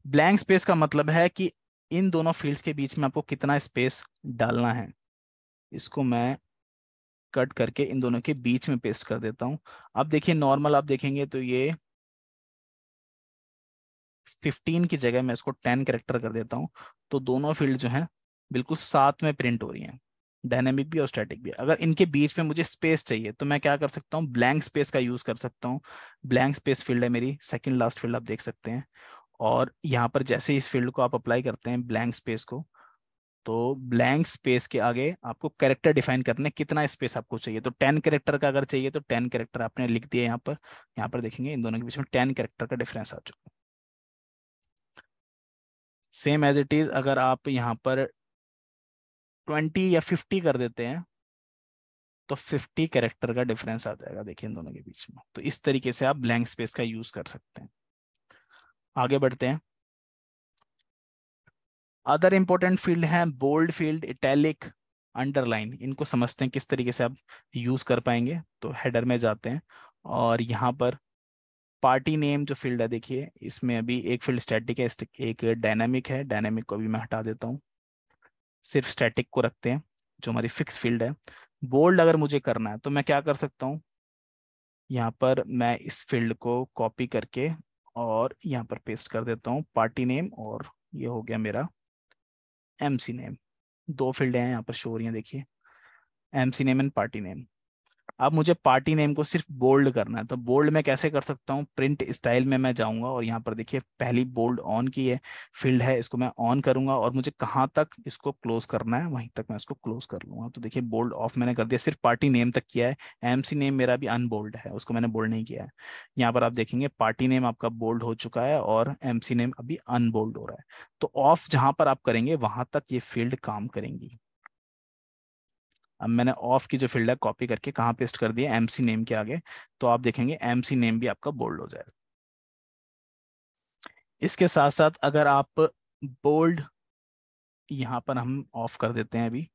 [SPEAKER 1] ब्लैंक स्पेस का मतलब है कि इन दोनों फील्ड्स के बीच में आपको कितना स्पेस डालना है। इसको मैं कट करके इन दोनों के बीच में पेस्ट कर देता हूं। अब देखिए नॉर्मल आप देखेंगे तो ये 15 की जगह मैं इसको 10 कैरेक्टर कर देता हूं, तो दोनों फील्ड जो हैं बिल्कुल साथ में प्रिंट हो रही हैं। डायनेमिक भी और स्टैटिक भी। अगर इनके बीच में मुझे स्पेस चाहिए तो मैं क्या कर सकता हूँ, ब्लैंक स्पेस का यूज कर सकता हूँ। ब्लैंक स्पेस फील्ड है मेरी सेकंड लास्ट फील्ड, आप देख सकते हैं। और यहाँ पर जैसे ही इस फील्ड को आप अप्लाई करते हैं ब्लैंक स्पेस को, तो ब्लैंक स्पेस के आगे आपको कैरेक्टर डिफाइन करने कितना स्पेस आपको चाहिए। तो 10 कैरेक्टर का अगर चाहिए तो 10 कैरेक्टर आपने लिख दिए यहाँ पर। यहाँ पर देखेंगे इन दोनों के बीच में 10 कैरेक्टर का डिफरेंस आ चुका है। सेम एज इट इज अगर आप यहाँ पर 20 या 50 कर देते हैं तो 50 कैरेक्टर का डिफरेंस आ जाएगा, देखिए इन दोनों के बीच में। तो इस तरीके से आप ब्लैंक स्पेस का यूज कर सकते हैं। आगे बढ़ते हैं। अदर इंपॉर्टेंट फील्ड हैं बोल्ड फील्ड, इटैलिक, अंडरलाइन। इनको समझते हैं किस तरीके से आप यूज कर पाएंगे। तो हेडर में जाते हैं और यहाँ पर पार्टी नेम जो फील्ड है, देखिए इसमें अभी एक फील्ड स्टैटिक है, एक डायनामिक है। डायनामिक को भी मैं हटा देता हूँ, सिर्फ स्टैटिक को रखते हैं जो हमारी फिक्स फील्ड है। बोल्ड अगर मुझे करना है तो मैं क्या कर सकता हूँ, यहाँ पर मैं इस फील्ड को कॉपी करके और यहाँ पर पेस्ट कर देता हूँ पार्टी नेम, और ये हो गया मेरा एमसी नेम। दो फील्ड हैं यहाँ पर शो हो रही हैं, देखिए MC name and party name. अब मुझे पार्टी नेम को सिर्फ बोल्ड करना है, तो बोल्ड में कैसे कर सकता हूँ, प्रिंट स्टाइल में मैं जाऊंगा और यहाँ पर देखिए पहली बोल्ड ऑन की है फील्ड है, इसको मैं ऑन करूंगा और मुझे कहाँ तक इसको क्लोज करना है वहीं तक मैं इसको क्लोज कर लूंगा। तो देखिए बोल्ड ऑफ मैंने कर दिया, सिर्फ पार्टी नेम तक किया है। एमसी नेम मेरा भी अनबोल्ड है, उसको मैंने बोल्ड नहीं किया है। यहाँ पर आप देखेंगे पार्टी नेम आपका बोल्ड हो चुका है और एमसी नेम अभी अनबोल्ड हो रहा है। तो ऑफ जहां पर आप करेंगे वहां तक ये फील्ड काम करेंगी। अब मैंने ऑफ की जो फील्ड है कॉपी करके कहाँ पेस्ट कर दिया, एमसी नेम के आगे। तो आप देखेंगे एमसी नेम भी आपका बोल्ड हो जाएगा। इसके साथ साथ अगर आप बोल्ड यहाँ पर हम ऑफ कर देते हैं अभी,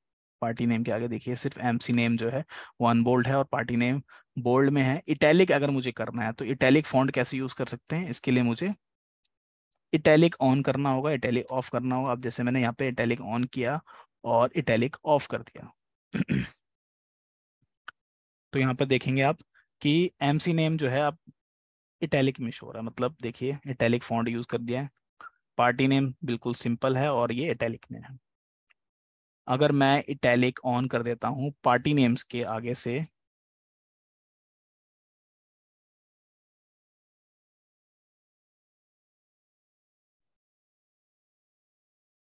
[SPEAKER 1] पार्टी नेम के आगे देखिए सिर्फ एमसी नेम जो है वो अनबोल्ड है और पार्टी नेम बोल्ड में है। इटैलिक अगर मुझे करना है तो इटैलिक फॉन्ट कैसे यूज कर सकते हैं, इसके लिए मुझे इटैलिक ऑन करना होगा, इटैलिक ऑफ करना होगा। अब जैसे मैंने यहाँ पे इटैलिक ऑन किया और इटैलिक ऑफ कर दिया तो यहाँ पर देखेंगे आप कि एमसी नेम जो है आप इटैलिक में शो हो रहा है, मतलब देखिए इटैलिक फॉन्ट यूज कर दिया है। पार्टी नेम बिल्कुल सिंपल है और ये इटैलिक में है। अगर मैं इटैलिक ऑन कर देता हूँ पार्टी नेम्स के आगे से,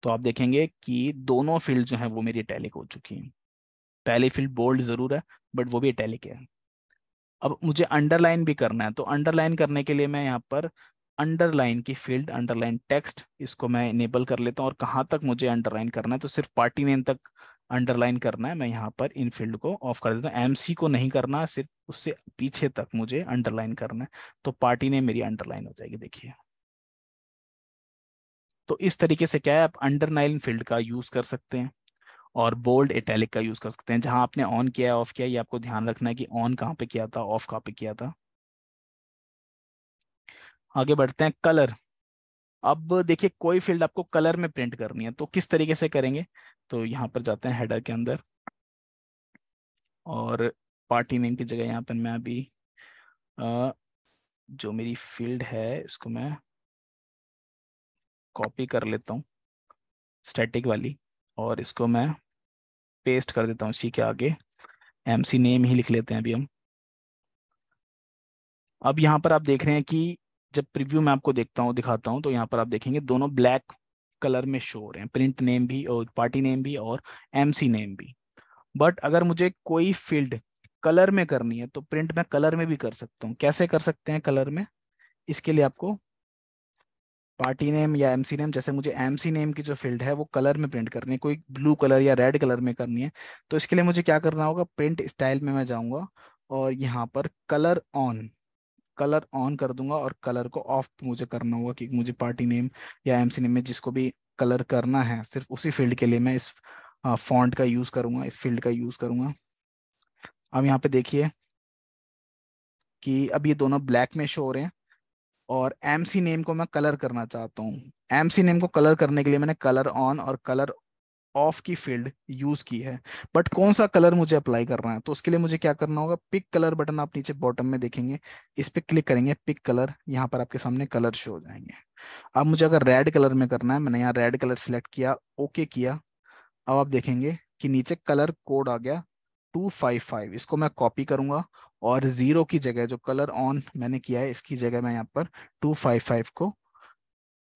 [SPEAKER 1] तो आप देखेंगे कि दोनों फील्ड जो है वो मेरी इटैलिक हो चुकी हैं। पहली फील्ड बोल्ड जरूर है बट वो भी इटैलिक है। अब मुझे अंडरलाइन भी करना है, तो अंडरलाइन करने के लिए मैं यहाँ पर अंडरलाइन की फील्ड अंडरलाइन टेक्स्ट इसको मैं इनेबल कर लेता हूँ। और कहाँ तक मुझे अंडरलाइन करना है, तो सिर्फ पार्टी नेम तक अंडरलाइन करना है। मैं यहाँ पर इन फील्ड को ऑफ कर देता हूँ, एमसी को नहीं करना, सिर्फ उससे पीछे तक मुझे अंडरलाइन करना है। तो पार्टी नेम मेरी अंडरलाइन हो जाएगी, देखिए। तो इस तरीके से क्या है, आप अंडरलाइन फील्ड का यूज कर सकते हैं और बोल्ड इटैलिक का यूज कर सकते हैं। जहां आपने ऑन किया है ऑफ किया है, ये आपको ध्यान रखना है कि ऑन कहाँ पे किया था, ऑफ कहाँ पे किया था। आगे बढ़ते हैं, कलर। अब देखिए कोई फील्ड आपको कलर में प्रिंट करनी है तो किस तरीके से करेंगे। तो यहाँ पर जाते हैं हेडर के अंदर और पार्टी नेम की जगह यहाँ पर मैं अभी अ, जो मेरी फील्ड है इसको मैं कॉपी कर लेता हूँ, स्टैटिक वाली, और इसको मैं पेस्ट कर देता हूँ इसी के आगे। एमसी नेम ही लिख लेते हैं अभी हम। अब यहाँ पर आप देख रहे हैं कि जब प्रीव्यू में आपको देखता हूँ दिखाता हूँ तो यहाँ पर आप देखेंगे दोनों ब्लैक कलर में शो हो रहे हैं, प्रिंट नेम भी और पार्टी नेम भी और एमसी नेम भी। बट अगर मुझे कोई फील्ड कलर में करनी है तो प्रिंट मैं कलर में भी कर सकता हूँ। कैसे कर सकते हैं कलर में, इसके लिए आपको पार्टी नेम या एमसी नेम, जैसे मुझे एमसी नेम की जो फील्ड है वो कलर में प्रिंट करनी है, कोई ब्लू कलर या रेड कलर में करनी है, तो इसके लिए मुझे क्या करना होगा, प्रिंट स्टाइल में मैं जाऊंगा और यहाँ पर कलर ऑन कर दूंगा और कलर को ऑफ मुझे करना होगा, क्योंकि मुझे पार्टी नेम या एमसी नेम में जिसको भी कलर करना है सिर्फ उसी फील्ड के लिए मैं इस फॉन्ट का यूज करूंगा, इस फील्ड का यूज करूंगा। अब यहाँ पे देखिए कि अब ये दोनों ब्लैक में शो हो रहे हैं और एमसी नेम को मैं कलर करना चाहता हूँ। एमसी नेम को कलर करने के लिए मैंने कलर ऑन और कलर ऑफ की फील्ड यूज की है। बट कौन सा कलर मुझे अप्लाई करना है, तो उसके लिए मुझे क्या करना होगा, पिक कलर बटन आप नीचे बॉटम में देखेंगे, इस पे क्लिक करेंगे, पिक कलर, यहाँ पर आपके सामने कलर शो हो जाएंगे। अब मुझे अगर रेड कलर में करना है, मैंने यहाँ रेड कलर सिलेक्ट किया, ओके किया। अब आप देखेंगे कि नीचे कलर कोड आ गया 255, इसको मैं कॉपी करूंगा और जीरो की जगह जो कलर ऑन मैंने किया है इसकी जगह मैं यहाँ पर 255 को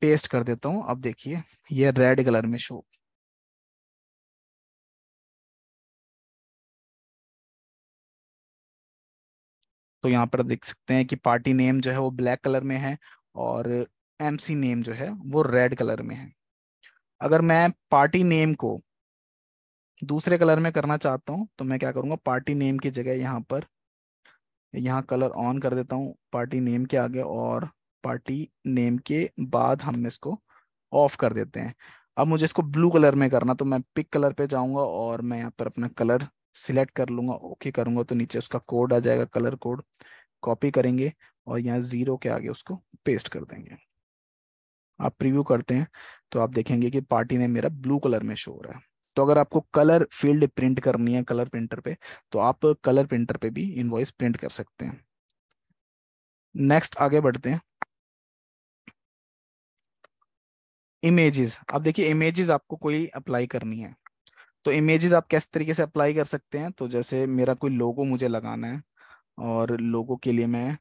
[SPEAKER 1] पेस्ट कर देता हूँ। अब देखिए ये रेड कलर में शो। तो यहाँ पर देख सकते हैं कि पार्टी नेम जो है वो ब्लैक कलर में है और एमसी नेम जो है वो रेड कलर में है। अगर मैं पार्टी नेम को दूसरे कलर में करना चाहता हूँ तो मैं क्या करूँगा, पार्टी नेम की जगह यहाँ कलर ऑन कर देता हूँ पार्टी नेम के आगे, और पार्टी नेम के बाद हम इसको ऑफ कर देते हैं। अब मुझे इसको ब्लू कलर में करना, तो मैं पिक कलर पे जाऊंगा और मैं यहाँ पर अपना कलर सिलेक्ट कर लूंगा, ओके करूंगा तो नीचे उसका कोड आ जाएगा, कलर कोड कॉपी करेंगे और यहाँ जीरो के आगे उसको पेस्ट कर देंगे। आप प्रीव्यू करते हैं तो आप देखेंगे कि पार्टी नेम मेरा ब्लू कलर में शो हो रहा है। तो अगर आपको कलर फील्ड प्रिंट करनी है कलर प्रिंटर पे, तो आप कलर प्रिंटर पे भी इनवॉइस प्रिंट कर सकते हैं। नेक्स्ट आगे बढ़ते हैं। इमेजेस, अब देखिए इमेजेस आपको कोई अप्लाई करनी है तो इमेजेस आप किस तरीके से अप्लाई कर सकते हैं। तो जैसे मेरा कोई लोगो मुझे लगाना है और लोगो के लिए मैं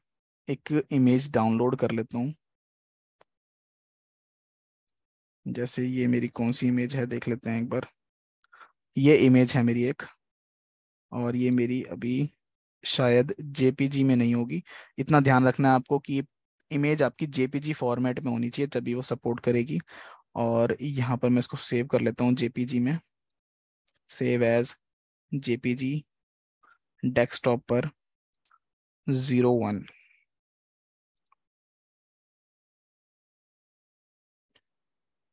[SPEAKER 1] एक इमेज डाउनलोड कर लेता हूँ। जैसे ये मेरी कौन सी इमेज है देख लेते हैं एक बार। ये इमेज है मेरी एक, और ये मेरी अभी शायद जेपीजी में नहीं होगी। इतना ध्यान रखना है आपको कि इमेज आपकी जेपीजी फॉर्मेट में होनी चाहिए तभी वो सपोर्ट करेगी। और यहाँ पर मैं इसको सेव कर लेता हूँ जेपीजी में, सेव एज जेपीजी डेस्कटॉप पर 01।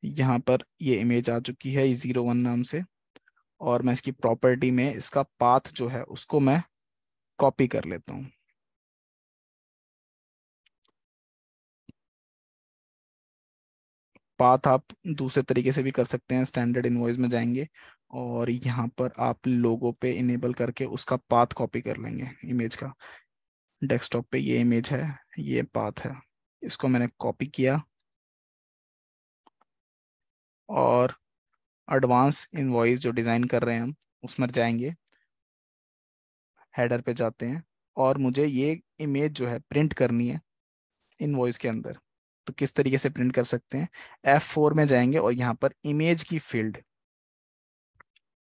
[SPEAKER 1] यहाँ पर ये इमेज आ चुकी है 01 नाम से, और मैं इसकी प्रॉपर्टी में इसका पाथ जो है उसको मैं कॉपी कर लेता हूँ। पाथ आप दूसरे तरीके से भी कर सकते हैं, स्टैंडर्ड इनवॉइस में जाएंगे और यहाँ पर आप लोगों पे इनेबल करके उसका पाथ कॉपी कर लेंगे इमेज का। डेस्कटॉप पे ये इमेज है, ये पाथ है, इसको मैंने कॉपी किया और एडवांस इनवॉइस जो डिज़ाइन कर रहे हैं हम उसमें जाएंगे, हेडर पे जाते हैं और मुझे ये इमेज जो है प्रिंट करनी है इनवॉइस के अंदर। तो किस तरीके से प्रिंट कर सकते हैं, F4 में जाएंगे और यहाँ पर इमेज की फील्ड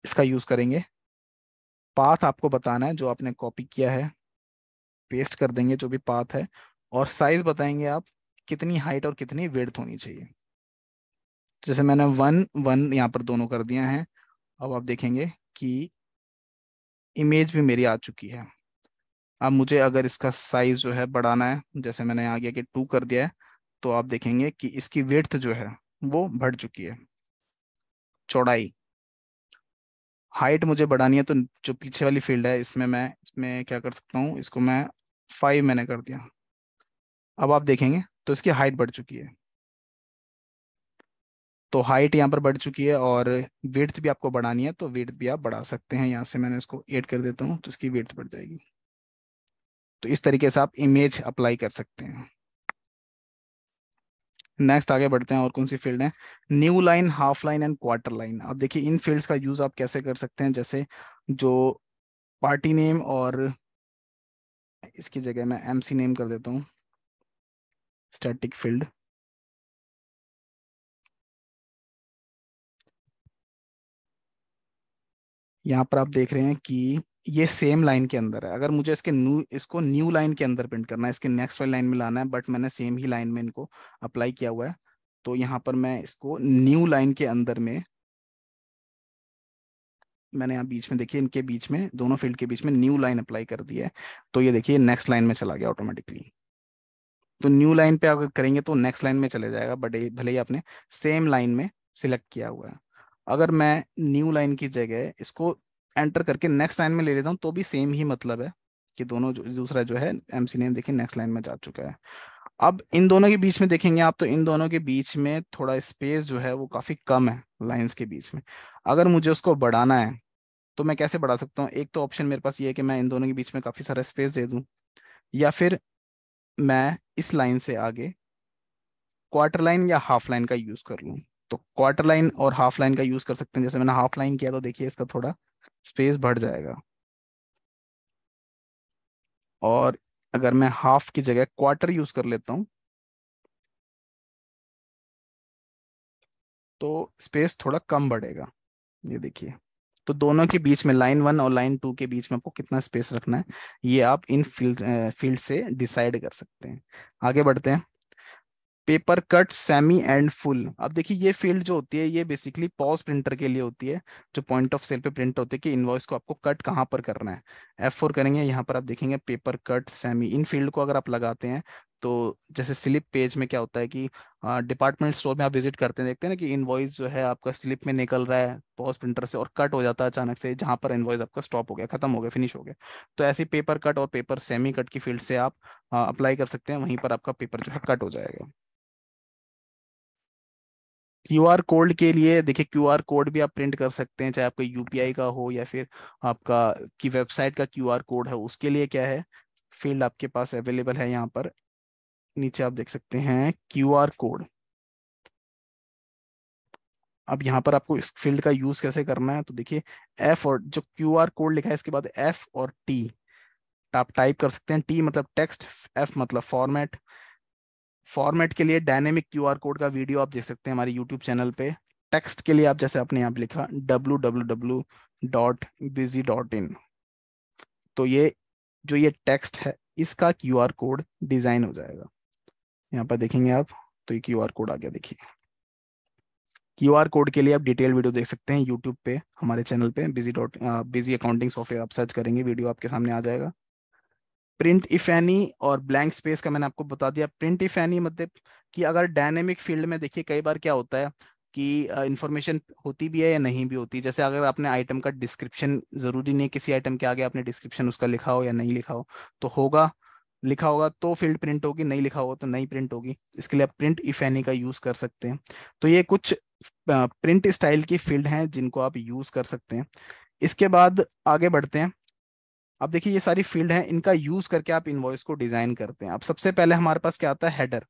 [SPEAKER 1] इसका यूज करेंगे। पाथ आपको बताना है जो आपने कॉपी किया है, पेस्ट कर देंगे जो भी पाथ है, और साइज बताएंगे आप कितनी हाइट और कितनी विड्थ होनी चाहिए। जैसे मैंने 1 1 यहाँ पर दोनों कर दिया है। अब आप देखेंगे कि इमेज भी मेरी आ चुकी है। अब मुझे अगर इसका साइज जो है बढ़ाना है, जैसे मैंने आगे के 2 कर दिया है, तो आप देखेंगे कि इसकी विड्थ जो है वो बढ़ चुकी है, चौड़ाई। हाइट मुझे बढ़ानी है तो जो पीछे वाली फील्ड है इसमें मैं इसमें क्या कर सकता हूँ, इसको मैं 5 मैंने कर दिया। अब आप देखेंगे तो इसकी हाइट बढ़ चुकी है। तो हाइट यहाँ पर बढ़ चुकी है और विड्थ भी आपको बढ़ानी है तो विड्थ भी आप बढ़ा सकते हैं। यहाँ से मैंने इसको ऐड कर देता हूँ तो इसकी विड्थ बढ़ जाएगी। तो इस तरीके से आप इमेज अप्लाई कर सकते हैं। नेक्स्ट आगे बढ़ते हैं, और कौन सी फील्ड है, new line, half line and quarter line. अब देखिए इन फील्ड्स का यूज आप कैसे कर सकते हैं। जैसे जो पार्टी नेम, और इसकी जगह मैं एमसी नेम कर देता हूँ, स्टैटिक फील्ड। यहाँ पर आप देख रहे हैं कि ये सेम लाइन के अंदर है। अगर मुझे इसको न्यू लाइन के अंदर प्रिंट करना है, इसके नेक्स्ट वाली लाइन में लाना है, बट मैंने सेम ही लाइन में इनको अप्लाई किया हुआ है, तो यहाँ पर मैं इसको न्यू लाइन के अंदर में, मैंने यहाँ बीच में देखिए इनके बीच में दोनों फील्ड के बीच में न्यू लाइन अप्लाई कर दी है। तो ये देखिए नेक्स्ट लाइन में चला गया ऑटोमेटिकली। तो न्यू लाइन पे अगर करेंगे तो नेक्स्ट लाइन में चले जाएगा, बट भले ही आपने सेम लाइन में सिलेक्ट किया हुआ है। अगर मैं न्यू लाइन की जगह इसको एंटर करके नेक्स्ट लाइन में ले लेता हूँ तो भी सेम ही मतलब है कि दोनों जो दूसरा जो है एमसी नेम देखिए नेक्स्ट लाइन में जा चुका है। अब इन दोनों के बीच में देखेंगे आप तो इन दोनों के बीच में थोड़ा स्पेस जो है वो काफी कम है लाइंस के बीच में। अगर मुझे उसको बढ़ाना है तो मैं कैसे बढ़ा सकता हूँ, एक तो ऑप्शन मेरे पास ये है कि मैं इन दोनों के बीच में काफी सारा स्पेस दे दूं, या फिर मैं इस लाइन से आगे क्वार्टर लाइन या हाफ लाइन का यूज कर लूँ। तो क्वार्टर लाइन और हाफ लाइन का यूज कर सकते हैं। जैसे मैंने हाफ लाइन किया तो देखिए इसका थोड़ा स्पेस बढ़ जाएगा। और अगर मैं हाफ की जगह क्वार्टर यूज कर लेता हूँ तो स्पेस थोड़ा कम बढ़ेगा। ये देखिए। तो दोनों के बीच में, लाइन 1 और लाइन 2 के बीच में आपको कितना स्पेस रखना है, ये आप इन फील्ड से डिसाइड कर सकते हैं। आगे बढ़ते हैं। Paper cut, semi and full. अब देखिए ये फील्ड जो होती है ये बेसिकली पॉज प्रिंटर के लिए होती है, जो पॉइंट ऑफ सेल पे प्रिंट होते हैं कि इनवॉइस को आपको कट कहाँ पर करना है। F4 करेंगे, यहाँ पर आप देखेंगे पेपर कट, सेमी, इन फील्ड को अगर आप लगाते हैं तो जैसे स्लिप पेज में क्या होता है कि डिपार्टमेंट स्टोर में आप विजिट करते हैं, देखते हैं ना कि इनवॉइस जो है आपका स्लिप में निकल रहा है पॉज प्रिंटर से और कट हो जाता है अचानक से, जहां पर इनवॉइस आपका स्टॉप हो गया, खत्म हो गया, फिनिश हो गया। तो ऐसे पेपर कट और पेपर सेमी कट की फील्ड से आप अप्लाई कर सकते हैं, वहीं पर आपका पेपर जो है कट हो जाएगा। क्यूआर कोड के लिए देखिए, क्यूआर कोड भी आप प्रिंट कर सकते हैं, चाहे आपका यूपीआई का हो या फिर आपका की वेबसाइट का क्यूआर कोड है, उसके लिए क्या है, फील्ड आपके पास अवेलेबल है यहाँ पर। नीचे आप देख सकते हैं क्यूआर कोड। अब यहाँ पर आपको इस फील्ड का यूज कैसे करना है, तो देखिए एफ और जो क्यूआर कोड लिखा है इसके बाद एफ और टी आप टाइप कर सकते हैं। टी मतलब टेक्स्ट, एफ मतलब फॉर्मेट। फॉर्मेट के लिए डायनेमिक क्यूआर कोड का वीडियो आप देख सकते हैं हमारे यूट्यूब चैनल पे। टेक्स्ट के लिए आप जैसे आपने यहाँ पे लिखा www.busy.in, तो ये जो ये टेक्स्ट है इसका क्यूआर कोड डिजाइन हो जाएगा। यहाँ पर देखेंगे आप, तो ये क्यूआर कोड आ गया देखिए। क्यूआर कोड के लिए आप डिटेल वीडियो देख सकते हैं यूट्यूब पे, हमारे चैनल पे बिजी अकाउंटिंग सॉफ्टवेयर आप सर्च करेंगे, वीडियो आपके सामने आ जाएगा। प्रिंट इफ एनी और ब्लैंक स्पेस का मैंने आपको बता दिया। प्रिंट इफ एनी मतलब कि अगर डायनेमिक फील्ड में देखिए कई बार क्या होता है कि इंफॉर्मेशन होती भी है या नहीं भी होती। जैसे अगर आपने आइटम का डिस्क्रिप्शन, जरूरी नहीं किसी आइटम के आगे आपने डिस्क्रिप्शन उसका लिखा हो या नहीं लिखा हो, तो होगा, लिखा होगा तो फील्ड प्रिंट होगी, नहीं लिखा होगा तो नहीं प्रिंट होगी। इसके लिए आप प्रिंट इफ एनी का यूज कर सकते हैं। तो ये कुछ प्रिंट स्टाइल की फील्ड हैं जिनको आप यूज कर सकते हैं। इसके बाद आगे बढ़ते हैं। अब देखिए ये सारी फील्ड हैं, इनका यूज करके आप इनवॉइस को डिजाइन करते हैं। अब सबसे पहले हमारे पास क्या आता है, हेडर।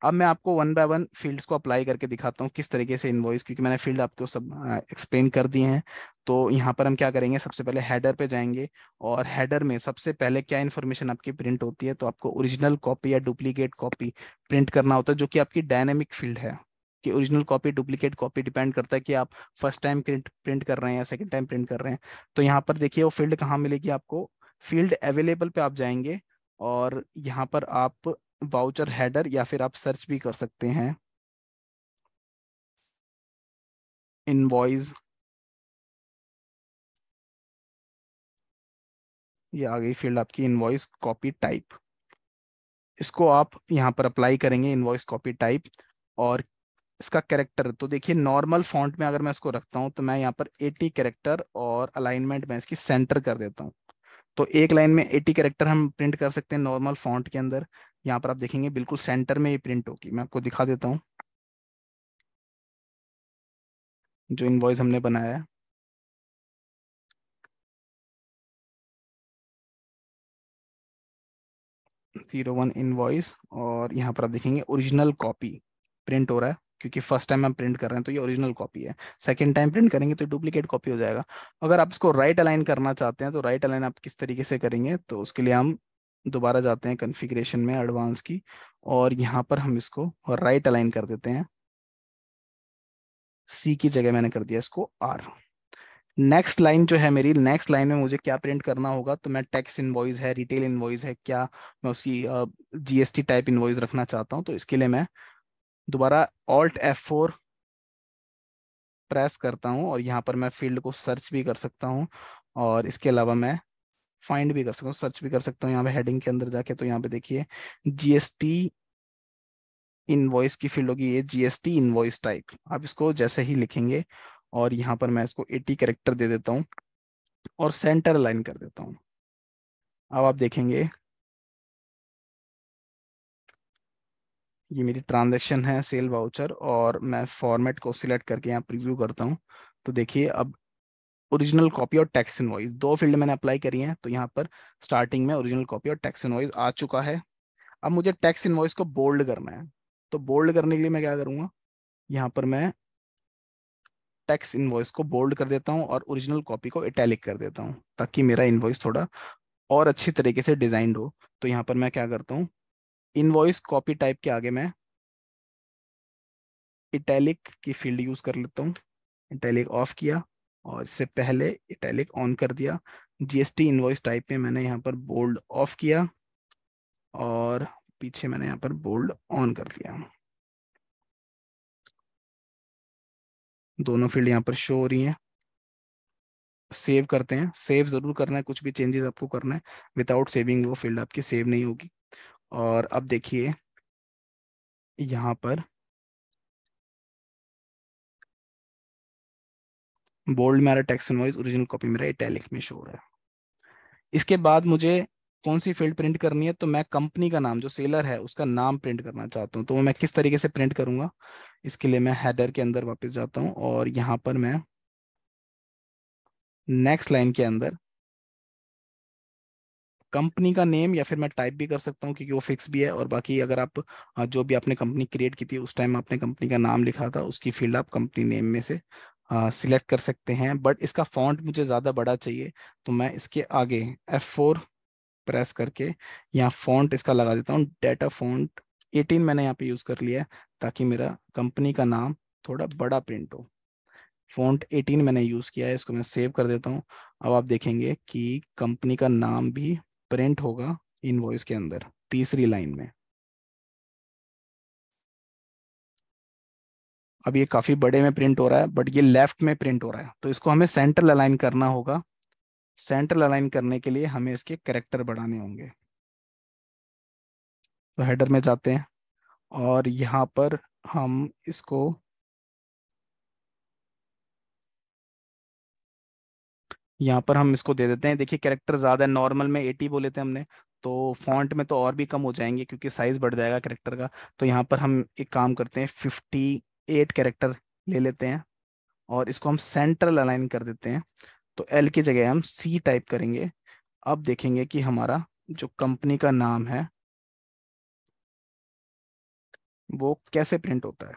[SPEAKER 1] अब मैं आपको वन बाय वन फील्ड्स को अप्लाई करके दिखाता हूँ किस तरीके से इनवॉइस, क्योंकि मैंने फील्ड आपको सब एक्सप्लेन कर दिए हैं। तो यहाँ पर हम क्या करेंगे, सबसे पहले हेडर पे जाएंगे और हेडर में सबसे पहले क्या इन्फॉर्मेशन आपकी प्रिंट होती है, तो आपको ओरिजिनल कॉपी या डुप्लीकेट कॉपी प्रिंट करना होता है, जो कि आपकी डायनेमिक फील्ड है। कि original copy duplicate copy depend करता है कि आप फर्स्ट टाइम प्रिंट प्रिंट कर रहे हैं या सेकंड टाइम प्रिंट कर रहे हैं। तो यहाँ पर देखिए वो फील्ड कहाँ मिलेगी आपको, फील्ड अवेलेबल पे आप जाएंगे और यहाँ पर आप वाउचर हेडर या फिर आप सर्च भी कर सकते हैं इनवॉइस। ये आ गई फील्ड आपकी इनवॉइस कॉपी टाइप। इसको आप यहाँ पर अप्लाई करेंगे इनवॉइस कॉपी टाइप। और इसका कैरेक्टर तो देखिए, नॉर्मल फॉन्ट में अगर मैं इसको रखता हूँ तो मैं यहाँ पर 80 कैरेक्टर और अलाइनमेंट में इसकी सेंटर कर देता हूँ। तो एक लाइन में 80 कैरेक्टर हम प्रिंट कर सकते हैं नॉर्मल फॉन्ट के अंदर। यहाँ पर आप देखेंगे बिल्कुल सेंटर में ये प्रिंट होगी। मैं आपको दिखा देता हूँ जो इनवॉइस हमने बनाया है। 01 इनवॉइस, और यहाँ पर आप देखेंगे ओरिजिनल कॉपी प्रिंट हो रहा है, क्योंकि फर्स्ट टाइम हम प्रिंट कर रहे हैं तो ये ओरिजिनल कॉपी है। सेकंड टाइम प्रिंट करेंगे तो डुप्लीकेट कॉपी हो जाएगा। अगर आप इसको राइट अलाइन करना चाहते हैं तो राइट अलाइन आप किस तरीके से करेंगे, तो उसके लिए हम दोबारा जाते हैं कॉन्फ़िगरेशन में एडवांस की, और यहाँ पर हम इसको राइट अलाइन कर देते हैं। सी की जगह मैंने कर दिया इसको आर। नेक्स्ट लाइन जो है मेरी, नेक्स्ट लाइन में मुझे क्या प्रिंट करना होगा, तो मैं टैक्स इनवॉइस है, रिटेल इनवॉइस है, क्या मैं उसकी जीएसटी टाइप इनवॉइस रखना चाहता हूँ, तो इसके लिए मैं दोबारा ऑल्ट F4 प्रेस करता हूँ और यहाँ पर मैं फील्ड को सर्च भी कर सकता हूँ। और इसके अलावा मैं फाइंड भी कर सकता हूँ, सर्च भी कर सकता हूँ यहाँ पे हेडिंग के अंदर जाके। तो यहाँ पे देखिए जीएसटी इनवॉइस की फील्ड होगी ये जीएसटी इनवॉइस टाइप, आप इसको जैसे ही लिखेंगे और यहाँ पर मैं इसको 80 कैरेक्टर दे देता हूँ और सेंटर अलाइन कर देता हूँ। अब आप देखेंगे ये मेरी ट्रांजैक्शन है सेल वाउचर, और मैं फॉर्मेट को सिलेक्ट करके यहाँ प्रीव्यू करता हूँ। तो देखिए अब ओरिजिनल कॉपी और टैक्स इनवॉइस दो फील्ड मैंने अप्लाई करी हैं, तो यहाँ पर स्टार्टिंग में ओरिजिनल कॉपी और टैक्स इनवॉइस आ चुका है। अब मुझे टैक्स इनवॉइस को बोल्ड करना है, तो बोल्ड करने के लिए मैं क्या करूँगा, यहाँ पर मैं टेक्स्ट इनवॉइस को बोल्ड कर देता हूँ और ओरिजिनल कॉपी को इटैलिक कर देता हूँ, ताकि मेरा इनवॉइस थोड़ा और अच्छी तरीके से डिजाइंड हो। तो यहाँ पर मैं क्या करता हूँ, इनवॉइस कॉपी टाइप के आगे मैं इटैलिक की फील्ड यूज कर लेता हूँ। इटैलिक ऑफ किया और इससे पहले इटैलिक ऑन कर दिया। जीएसटी इनवॉइस टाइप में मैंने यहाँ पर बोल्ड ऑफ किया और पीछे मैंने यहाँ पर बोल्ड ऑन कर दिया। दोनों फील्ड यहाँ पर शो हो रही हैं। सेव करते हैं, सेव जरूर करना है, कुछ भी चेंजेस आपको करना है, विदाउट सेविंग वो फील्ड आपकी सेव नहीं होगी। और अब देखिए यहाँ पर बोल्ड मेरा टेक्स्ट इनवॉइस, ओरिजिनल कॉपी मेरा इटैलिक में शो हो रहा है। इसके बाद मुझे कौन सी फील्ड प्रिंट करनी है, तो मैं कंपनी का नाम, जो सेलर है उसका नाम प्रिंट करना चाहता हूँ। तो वो मैं किस तरीके से प्रिंट करूंगा, इसके लिए मैं हेडर के अंदर वापस जाता हूँ और यहाँ पर मैं नेक्स्ट लाइन के अंदर कंपनी का नेम, या फिर मैं टाइप भी कर सकता हूँ क्योंकि वो फिक्स भी है। और बाकी अगर आप जो भी आपने कंपनी क्रिएट की थी उस टाइम आपने कंपनी का नाम लिखा था, उसकी फील्ड आप कंपनी नेम में से सिलेक्ट कर सकते हैं। बट इसका फॉन्ट मुझे ज़्यादा बड़ा चाहिए, तो मैं इसके आगे F4 प्रेस करके यहाँ फॉन्ट इसका लगा देता हूँ। डेटा फॉन्ट 18 मैंने यहाँ पे यूज़ कर लिया है, ताकि मेरा कंपनी का नाम थोड़ा बड़ा प्रिंट हो। फॉन्ट 18 मैंने यूज़ किया है, इसको मैं सेव कर देता हूँ। अब आप देखेंगे कि कंपनी का नाम भी प्रिंट होगा इनवॉइस के अंदर तीसरी लाइन में। अब ये काफ़ी बड़े में प्रिंट हो रहा है, बट ये लेफ्ट में प्रिंट हो रहा है, तो इसको हमें सेंटर अलाइन करना होगा। सेंटर अलाइन करने के लिए हमें इसके कैरेक्टर बढ़ाने होंगे। तो हेडर में जाते हैं और यहाँ पर हम इसको, यहाँ पर हम इसको दे देते हैं। देखिए कैरेक्टर ज़्यादा है, नॉर्मल में 80 बोले थे हमने, तो फॉन्ट में तो और भी कम हो जाएंगे क्योंकि साइज बढ़ जाएगा कैरेक्टर का। तो यहाँ पर हम एक काम करते हैं, 58 कैरेक्टर ले लेते हैं और इसको हम सेंट्रल अलाइन कर देते हैं। तो एल की जगह हम सी टाइप करेंगे। अब देखेंगे कि हमारा जो कंपनी का नाम है वो कैसे प्रिंट होता है।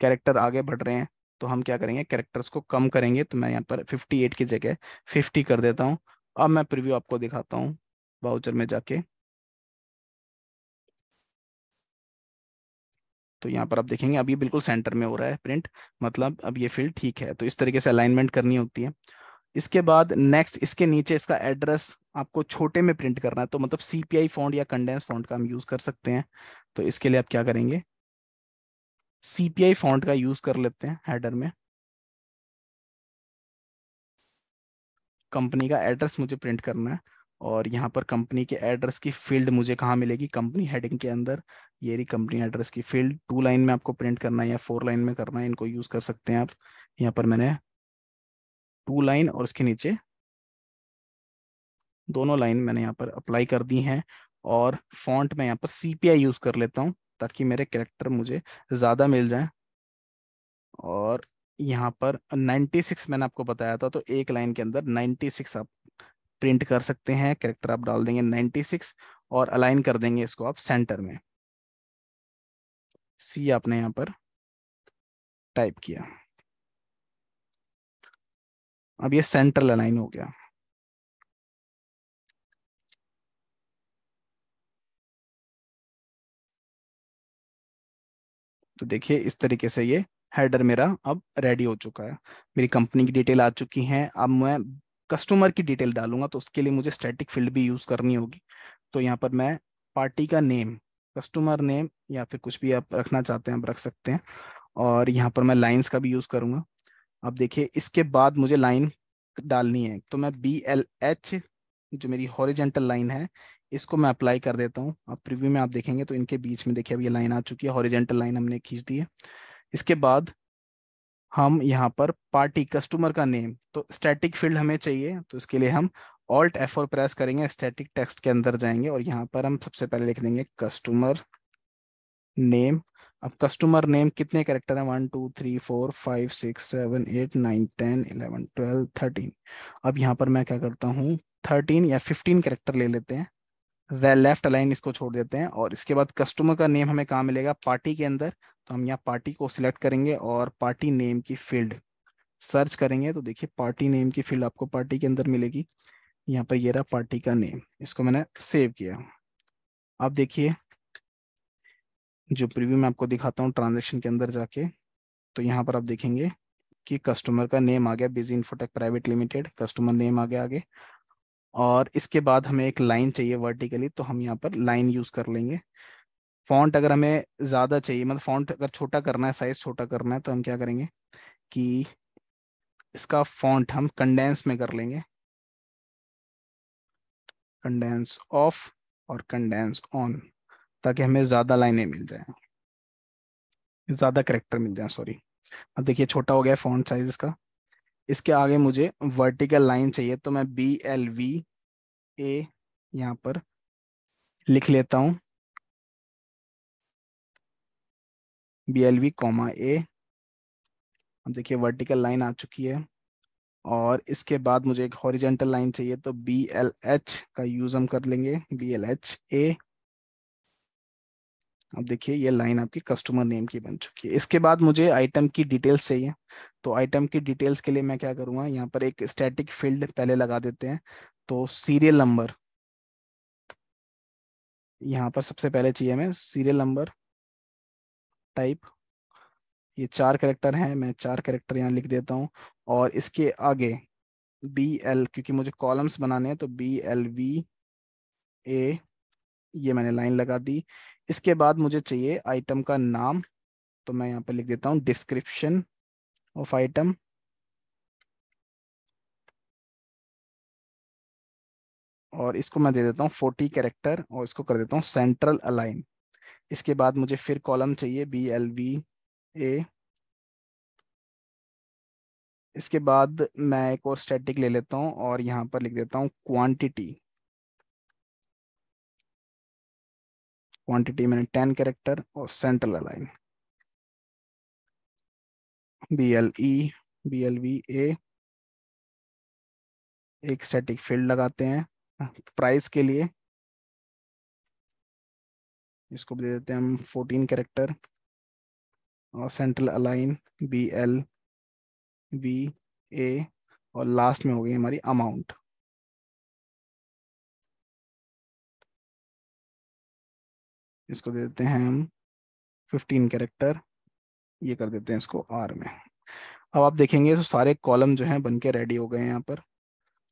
[SPEAKER 1] कैरेक्टर आगे बढ़ रहे हैं, तो हम क्या करेंगे, कैरेक्टर्स को कम करेंगे। तो मैं यहाँ पर 58 की जगह 50 कर देता हूँ। अब मैं प्रीव्यू आपको दिखाता हूँ ब्राउजर में जाके। तो यहाँ पर आप देखेंगे अब ये बिल्कुल सेंटर में हो रहा है प्रिंट, मतलब अब ये फील्ड ठीक है। तो इस तरीके से अलाइनमेंट करनी होती है। इसके बाद नेक्स्ट, इसके नीचे इसका एड्रेस आपको छोटे में प्रिंट करना है, तो मतलब सीपीआई फॉन्ट या कंडेंस फॉन्ट का हम यूज कर सकते हैं। तो इसके लिए आप क्या करेंगे, सीपीआई फॉन्ट का यूज कर लेते हैं हेडर में। कंपनी का एड्रेस मुझे प्रिंट करना है और यहाँ पर कंपनी के एड्रेस की फील्ड मुझे कहाँ मिलेगी, कंपनी हेडिंग के अंदर। ये रही कंपनी एड्रेस की फील्ड। 2 लाइन में आपको प्रिंट करना है या 4 लाइन में करना है, इनको यूज कर सकते हैं आप। यहाँ पर मैंने 2 लाइन और उसके नीचे दोनों लाइन मैंने यहाँ पर अप्लाई कर दी हैं। और फॉन्ट में यहाँ पर सीपीआई यूज कर लेता हूँ ताकि मेरे कैरेक्टर मुझे ज़्यादा मिल जाए। और यहाँ पर 96 मैंने आपको बताया था, तो एक लाइन के अंदर 96 आप प्रिंट कर सकते हैं। कैरेक्टर आप डाल देंगे 96 और अलाइन कर देंगे इसको आप सेंटर में। सी आपने यहाँ पर टाइप किया, अब ये सेंट्रल अलाइन हो गया। तो देखिए इस तरीके से ये हेडर मेरा अब रेडी हो चुका है। मेरी कंपनी की डिटेल आ चुकी है। अब मैं कस्टमर की डिटेल डालूंगा, तो उसके लिए मुझे स्टैटिक फील्ड भी यूज करनी होगी। तो यहाँ पर मैं पार्टी का नेम, कस्टमर नेम, या फिर कुछ भी आप रखना चाहते हैं आप रख सकते हैं। और यहाँ पर मैं लाइंस का भी यूज करूंगा। अब देखिए इसके बाद मुझे लाइन डालनी है, तो मैं BLH, जो मेरी हॉरिजेंटल लाइन है, इसको मैं अप्लाई कर देता हूँ। अब प्रीव्यू में आप देखेंगे तो इनके बीच में देखिए अब ये लाइन आ चुकी है, हॉरिजेंटल लाइन हमने खींच दी है। इसके बाद हम यहाँ पर पार्टी कस्टमर का नेम, तो स्टैटिक फील्ड हमें चाहिए, तो इसके लिए हम ऑल्ट F4 प्रेस करेंगे, स्टैटिक टेक्स्ट के अंदर जाएंगे और यहाँ पर हम सबसे पहले लिख देंगे कस्टमर नेम।
[SPEAKER 2] अब कस्टमर नेम कितने कैरेक्टर हैं, 1 2 3 4 5 6 7 8 9 10 11 12 13। अब यहाँ पर मैं क्या करता हूँ, 13 या 15 कैरेक्टर ले लेते हैं, वे लेफ्ट अलाइन इसको छोड़ देते हैं। और इसके बाद कस्टमर का नेम हमें कहाँ मिलेगा, पार्टी के अंदर। तो हम यहाँ पार्टी को सिलेक्ट करेंगे और पार्टी नेम की फील्ड सर्च करेंगे, तो देखिए पार्टी नेम की फील्ड आपको पार्टी के अंदर मिलेगी। यहाँ पर ये रहा पार्टी का नेम, इसको मैंने सेव किया। अब देखिए जो प्रीव्यू मैं आपको दिखाता हूँ ट्रांजेक्शन के अंदर जाके, तो यहाँ पर आप देखेंगे कि कस्टमर का नेम आ गया, Busy Infotech Private Limited, customer name आ गया आगे। और इसके बाद हमें एक लाइन चाहिए वर्टिकली, तो हम यहाँ पर लाइन यूज कर लेंगे। फॉन्ट अगर हमें ज्यादा चाहिए, मतलब फॉन्ट अगर छोटा करना है, साइज छोटा करना है, तो हम क्या करेंगे कि इसका फॉन्ट हम कंडेंस में कर लेंगे, कंडेंस ऑफ और कंडेंस ऑन, ताकि हमें ज्यादा लाइनें मिल जाए, ज्यादा करेक्टर मिल जाए, सॉरी। अब देखिए छोटा हो गया फॉन्ट साइज इसका। इसके आगे मुझे वर्टिकल लाइन चाहिए, तो मैं BLVA यहाँ पर लिख लेता हूँ, BLV, अब देखिए वर्टिकल लाइन आ चुकी है। और इसके बाद मुझे एक हॉरिजेंटल लाइन चाहिए, तो BLH का यूज हम कर लेंगे, BLHA। अब देखिए ये लाइन आपकी कस्टमर नेम की बन चुकी है। इसके बाद मुझे आइटम की डिटेल्स चाहिए, तो आइटम की डिटेल्स के लिए मैं क्या करूँगा, यहाँ पर एक स्टैटिक फील्ड पहले लगा देते हैं। तो सीरियल नंबर, यहाँ पर सबसे पहले चाहिए हमें सीरियल नंबर टाइप। ये 4 कैरेक्टर हैं, मैं 4 कैरेक्टर यहाँ लिख देता हूँ। और इसके आगे BL, क्योंकि मुझे कॉलम्स बनाने हैं, तो BLVA, ये मैंने लाइन लगा दी। इसके बाद मुझे चाहिए आइटम का नाम, तो मैं यहाँ पे लिख देता हूँ डिस्क्रिप्शन ऑफ आइटम। और इसको मैं दे देता हूँ 40 कैरेक्टर, और इसको कर देता हूँ सेंट्रल अलाइन। इसके बाद मुझे फिर कॉलम चाहिए, BLVA। इसके बाद मैं एक और स्टैटिक ले लेता हूँ और यहाँ पर लिख देता हूँ क्वांटिटी। क्वांटिटी मैंने 10 कैरेक्टर और सेंट्रल अलाइन, BLE, BLVA। एक स्टैटिक फील्ड लगाते हैं प्राइस के लिए, इसको भी दे देते हैं हम 14 कैरेक्टर, और सेंट्रल अलाइन BLVA। और लास्ट में हो गई हमारी अमाउंट, इसको दे देते हैं हम 15 कैरेक्टर, ये कर देते हैं इसको R में। अब आप देखेंगे तो सारे कॉलम जो हैं बन के रेडी हो गए हैं यहाँ पर।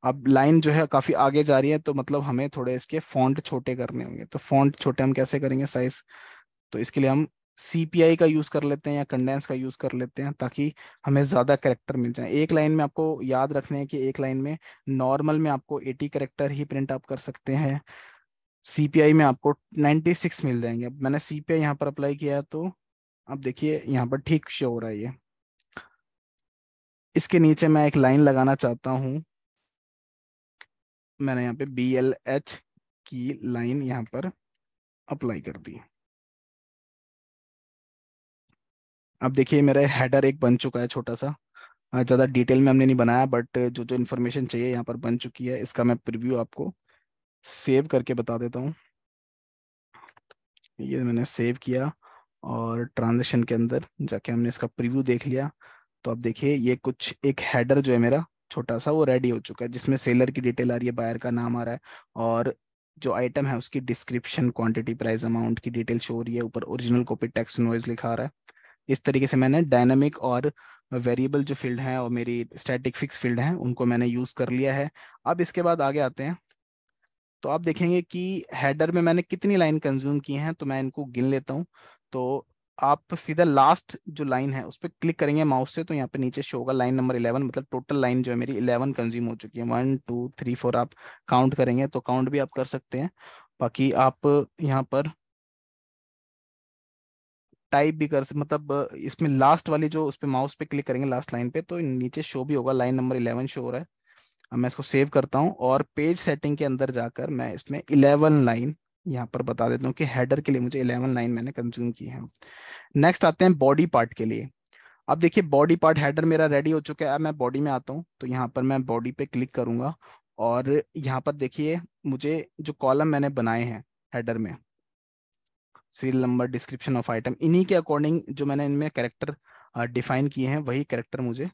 [SPEAKER 2] अब लाइन जो है काफी आगे जा रही है, तो मतलब हमें थोड़े इसके फॉन्ट छोटे करने होंगे। तो फॉन्ट छोटे हम कैसे करेंगे साइज, तो इसके लिए हम CPI का यूज कर लेते हैं या कंडेंस का यूज कर लेते हैं, ताकि हमें ज्यादा कैरेक्टर मिल जाए एक लाइन में। आपको याद रखने हैं कि एक लाइन में नॉर्मल में आपको 80 कैरेक्टर ही प्रिंट आप कर सकते हैं, CPI में आपको 96 मिल जाएंगे। अब मैंने CPI यहाँ पर अप्लाई किया है, तो अब देखिए यहाँ पर ठीक शो हो रहा है ये। इसके नीचे मैं एक लाइन लगाना चाहता हूँ, मैंने यहाँ पे BLH की लाइन यहाँ पर अप्लाई कर दी। अब देखिए मेरा हेडर एक बन चुका है छोटा सा, ज़्यादा डिटेल में हमने नहीं बनाया, बट जो जो इन्फॉर्मेशन चाहिए यहाँ पर बन चुकी है। इसका मैं प्रीव्यू आपको सेव करके बता देता हूँ। ये मैंने सेव किया और ट्रांजेक्शन के अंदर जाके हमने इसका प्रीव्यू देख लिया। तो अब देखिए ये कुछ एक हेडर जो है मेरा छोटा सा वो रेडी हो चुका है, जिसमें सेलर की डिटेल आ रही है, बायर का नाम आ रहा है, और जो आइटम है उसकी डिस्क्रिप्शन, क्वांटिटी, प्राइस, अमाउंट की डिटेल शो हो रही है। ऊपर ओरिजिनल कॉपी टेक्स्ट नॉइज लिखा आ रहा है। इस तरीके से मैंने डायनामिक और वेरिएबल जो फील्ड हैं और मेरी स्टैटिक फिक्स फील्ड हैं उनको मैंने यूज कर लिया है। अब इसके बाद आगे आते हैं, तो आप देखेंगे कि हेडर में मैंने कितनी लाइन कंज्यूम की हैं, तो मैं इनको गिन लेता हूँ। तो आप सीधा लास्ट जो लाइन है उस पर क्लिक करेंगे माउस से, तो यहाँ पे नीचे शो होगा लाइन नंबर 11, मतलब टोटल लाइन जो है मेरी 11 कंज्यूम हो चुकी है। 1 2 3 4 आप काउंट करेंगे तो काउंट भी आप कर सकते हैं। बाकी आप यहाँ पर टाइप भी कर मतलब इसमें लास्ट वाली जो उस पे माउस पे क्लिक करेंगे लास्ट लाइन पे, तो नीचे शो भी होगा लाइन नंबर 11 शो हो रहा है। अब मैं इसको सेव करता हूँ और पेज सेटिंग के अंदर जाकर मैं इसमें 11 लाइन यहाँ पर बता देता हूँ कि हेडर के लिए मुझे 11 लाइन मैंने कंज्यूम की है। नेक्स्ट आते हैं बॉडी पार्ट के लिए। अब देखिए बॉडी पार्ट हेडर मेरा रेडी हो चुका है। अब मैं बॉडी में आता हूँ, तो यहाँ पर मैं बॉडी पे क्लिक करूंगा और यहाँ पर देखिए मुझे जो कॉलम मैंने बनाए हैं हेडर में, serial number, description of item, इन्हीं के अकॉर्डिंग जो मैंने इनमें कैरेक्टर डिफाइन किए हैं, वही कैरेक्टर मुझे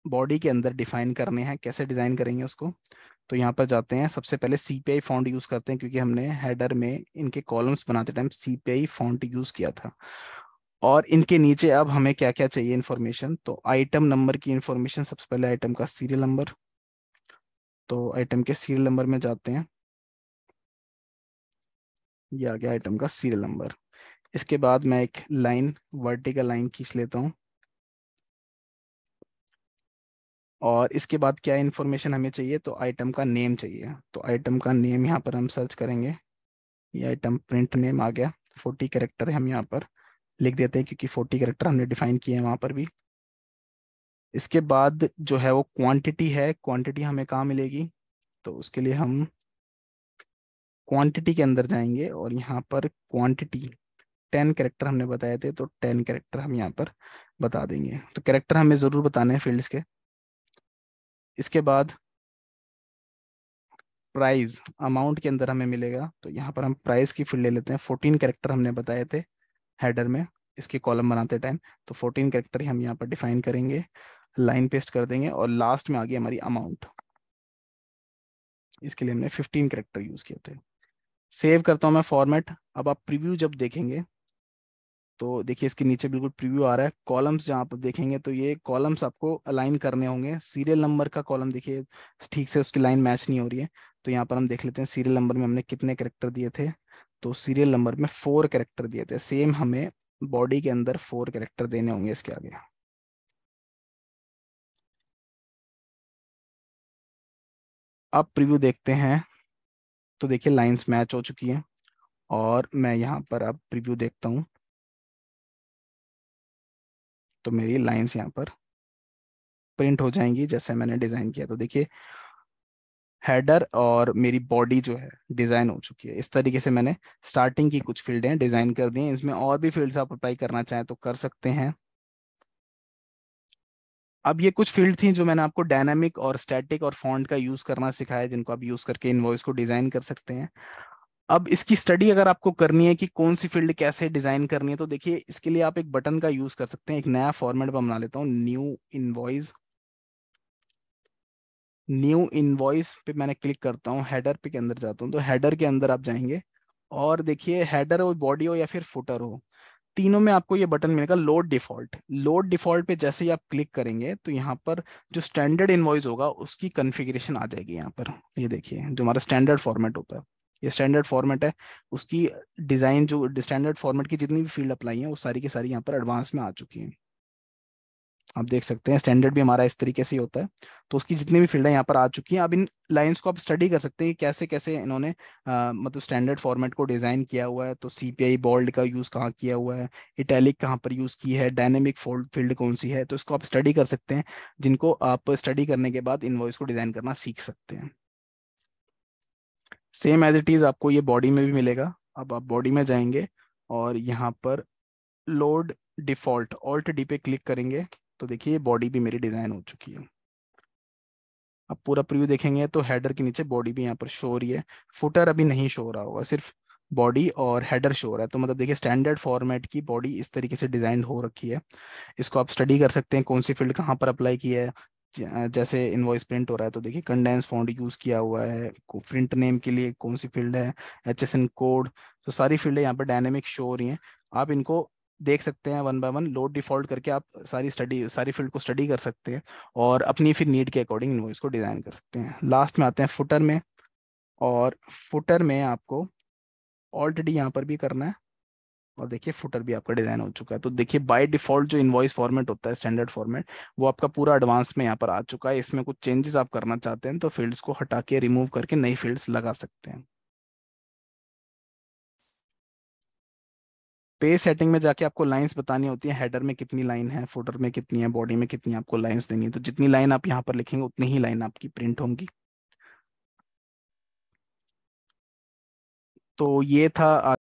[SPEAKER 2] बॉडी के अंदर डिफाइन करने हैं। कैसे डिजाइन करेंगे उसको, तो यहाँ पर जाते हैं, सबसे पहले CPI फॉन्ट यूज करते हैं, क्योंकि हमने हेडर में इनके कॉलम्स बनाते टाइम CPI फॉन्ट यूज किया था। और इनके नीचे अब हमें क्या क्या चाहिए इन्फॉर्मेशन, तो आइटम नंबर की इन्फॉर्मेशन, सबसे पहले आइटम का सीरियल नंबर। तो आइटम के सीरियल नंबर में जाते हैं, ये आ गया आइटम का सीरियल नंबर। इसके बाद मैं एक लाइन, वर्टिकल लाइन खींच लेता हूँ। और इसके बाद क्या इन्फॉर्मेशन हमें चाहिए, तो आइटम का नेम चाहिए। तो आइटम का नेम यहाँ पर हम सर्च करेंगे, ये आइटम प्रिंट नेम आ गया। 40 कैरेक्टर हम यहाँ पर लिख देते हैं, क्योंकि 40 कैरेक्टर हमने डिफाइन किए हैं वहाँ पर भी। इसके बाद जो है वो क्वांटिटी है, क्वांटिटी हमें कहाँ मिलेगी, तो उसके लिए हम क्वांटिटी के अंदर जाएंगे और यहाँ पर क्वांटिटी 10 कैरेक्टर हमने बताए थे, तो 10 कैरेक्टर हम यहाँ पर बता देंगे। तो कैरेक्टर हमें ज़रूर बताने हैं फील्ड्स के। इसके बाद प्राइस अमाउंट के अंदर हमें मिलेगा, तो यहाँ पर हम प्राइस की फील्ड ले लेते हैं। 14 कैरेक्टर हमने बताए थे हेडर में इसके कॉलम बनाते टाइम, तो 14 कैरेक्टर ही हम यहाँ पर डिफाइन करेंगे, लाइन पेस्ट कर देंगे। और लास्ट में आ गई हमारी अमाउंट, इसके लिए हमने 15 कैरेक्टर यूज किए थे। सेव करता हूँ मैं फॉर्मेट। अब आप प्रीव्यू जब देखेंगे, तो देखिए इसके नीचे बिल्कुल प्रीव्यू आ रहा है। कॉलम्स जहाँ पर देखेंगे, तो ये कॉलम्स आपको अलाइन करने होंगे। सीरियल नंबर का कॉलम देखिए ठीक से उसकी लाइन मैच नहीं हो रही है, तो यहाँ पर हम देख लेते हैं सीरियल नंबर में हमने कितने कैरेक्टर दिए थे। तो सीरियल नंबर में 4 कैरेक्टर दिए थे। सेम हमें बॉडी के अंदर 4 कैरेक्टर देने होंगे इसके आगे। अब प्रीव्यू देखते हैं, तो देखिए लाइंस मैच हो चुकी हैं। और मैं यहाँ पर अब प्रीव्यू देखता हूँ, तो मेरी लाइंस यहाँ पर प्रिंट हो जाएंगी जैसे मैंने डिजाइन किया। तो देखिए हेडर और मेरी बॉडी जो है डिजाइन हो चुकी है। इस तरीके से मैंने स्टार्टिंग की कुछ फील्डें डिजाइन कर दी हैं। इसमें और भी फील्ड्स आप अप्लाई करना चाहें तो कर सकते हैं। अब ये कुछ फील्ड थी जो मैंने आपको डायनामिक और स्टैटिक और फॉन्ट का यूज करना सिखाया, जिनको आप यूज करके इनवॉइस को डिजाइन कर सकते हैं। अब इसकी स्टडी अगर आपको करनी है कि कौन सी फील्ड कैसे डिजाइन करनी है, तो देखिए इसके लिए आप एक बटन का यूज कर सकते हैं। एक नया फॉर्मेट मैं बना लेता हूँ, न्यू इनवॉइस। न्यू इनवॉइस पे मैंने क्लिक करता हूँ, हेडर पे के अंदर जाता हूँ, तो हेडर के अंदर आप जाएंगे और देखिए हेडर हो, बॉडी हो या फिर फुटर हो, तीनों में आपको ये बटन मिलेगा लोड डिफॉल्ट। लोड डिफॉल्ट पे जैसे ही आप क्लिक करेंगे, तो यहाँ पर जो स्टैंडर्ड इनवॉइस होगा उसकी कॉन्फ़िगरेशन आ जाएगी यहाँ पर। ये देखिए जो हमारा स्टैंडर्ड फॉर्मेट होता है, ये स्टैंडर्ड फॉर्मेट है। उसकी डिजाइन, जो स्टैंडर्ड फॉर्मेट की जितनी भी फील्ड अप्लाई है, वो सारी की सारी यहाँ पर एडवांस में आ चुकी हैं। आप देख सकते हैं स्टैंडर्ड भी हमारा इस तरीके से ही होता है। तो उसकी जितनी भी फील्ड है यहाँ पर आ चुकी हैं। अब इन लाइंस को आप स्टडी कर सकते हैं कि कैसे कैसे इन्होंने मतलब स्टैंडर्ड फॉर्मेट को डिजाइन किया हुआ है। तो CPI बोल्ड का यूज कहाँ किया हुआ है, इटैलिक कहाँ पर यूज की है, डायनेमिक फोल्ड फील्ड कौन सी है, तो इसको आप स्टडी कर सकते हैं, जिनको आप स्टडी करने के बाद इनवॉइस को डिजाइन करना सीख सकते हैं। सेम एज इट इज आपको ये बॉडी में भी मिलेगा। अब आप बॉडी में जाएंगे और यहाँ पर लोड डिफॉल्ट ऑल्ट डी पे क्लिक करेंगे, तो देखिए बॉडी भी मेरी डिजाइन हो चुकी है। अब पूरा प्रीव्यू देखेंगे तो हेडर के नीचे बॉडी भी यहाँ पर शो हो रही है। फुटर अभी नहीं शो हो रहा होगा, सिर्फ बॉडी और हेडर शो हो रहा है। तो मतलब देखिए स्टैंडर्ड फॉर्मेट की बॉडी इस तरीके से डिजाइन हो रखी है। इसको आप स्टडी कर सकते हैं कौन सी फील्ड कहाँ पर अप्लाई की है। जैसे इनवॉइस प्रिंट हो रहा है, तो देखिए कंडेंस फॉन्ट यूज किया हुआ है। प्रिंट नेम के लिए कौन सी फील्ड है, HSN कोड। तो सारी फील्डें यहाँ पर डायनेमिक शो हो रही हैं। आप इनको देख सकते हैं one by one, load default करके आप सारी फील्ड को स्टडी कर सकते हैं और अपनी फिर नीड के अकॉर्डिंग इनवॉइस को डिजाइन कर सकते हैं। लास्ट में आते हैं फुटर में। और फुटर में आपको ऑलरेडी यहाँ पर भी करना है, और देखिए फुटर भी आपका डिजाइन हो चुका है। तो देखिए बाय डिफॉल्ट जो इनवॉइस फॉर्मेट होता है स्टैंडर्ड फॉर्मेट, वो आपका पूरा एडवांस में यहाँ पर आ चुका है। इसमें कुछ चेंजेस आप करना चाहते हैं तो फील्ड्स को हटा के रिमूव करके नई फील्ड्स लगा सकते हैं। पेज सेटिंग में जाके आपको लाइंस बतानी होती है, हेडर में कितनी लाइन है, फुटर में कितनी है, बॉडी में कितनी आपको लाइंस देनी है। तो जितनी लाइन आप यहाँ पर लिखेंगे उतनी ही लाइन आपकी प्रिंट होंगी। तो ये था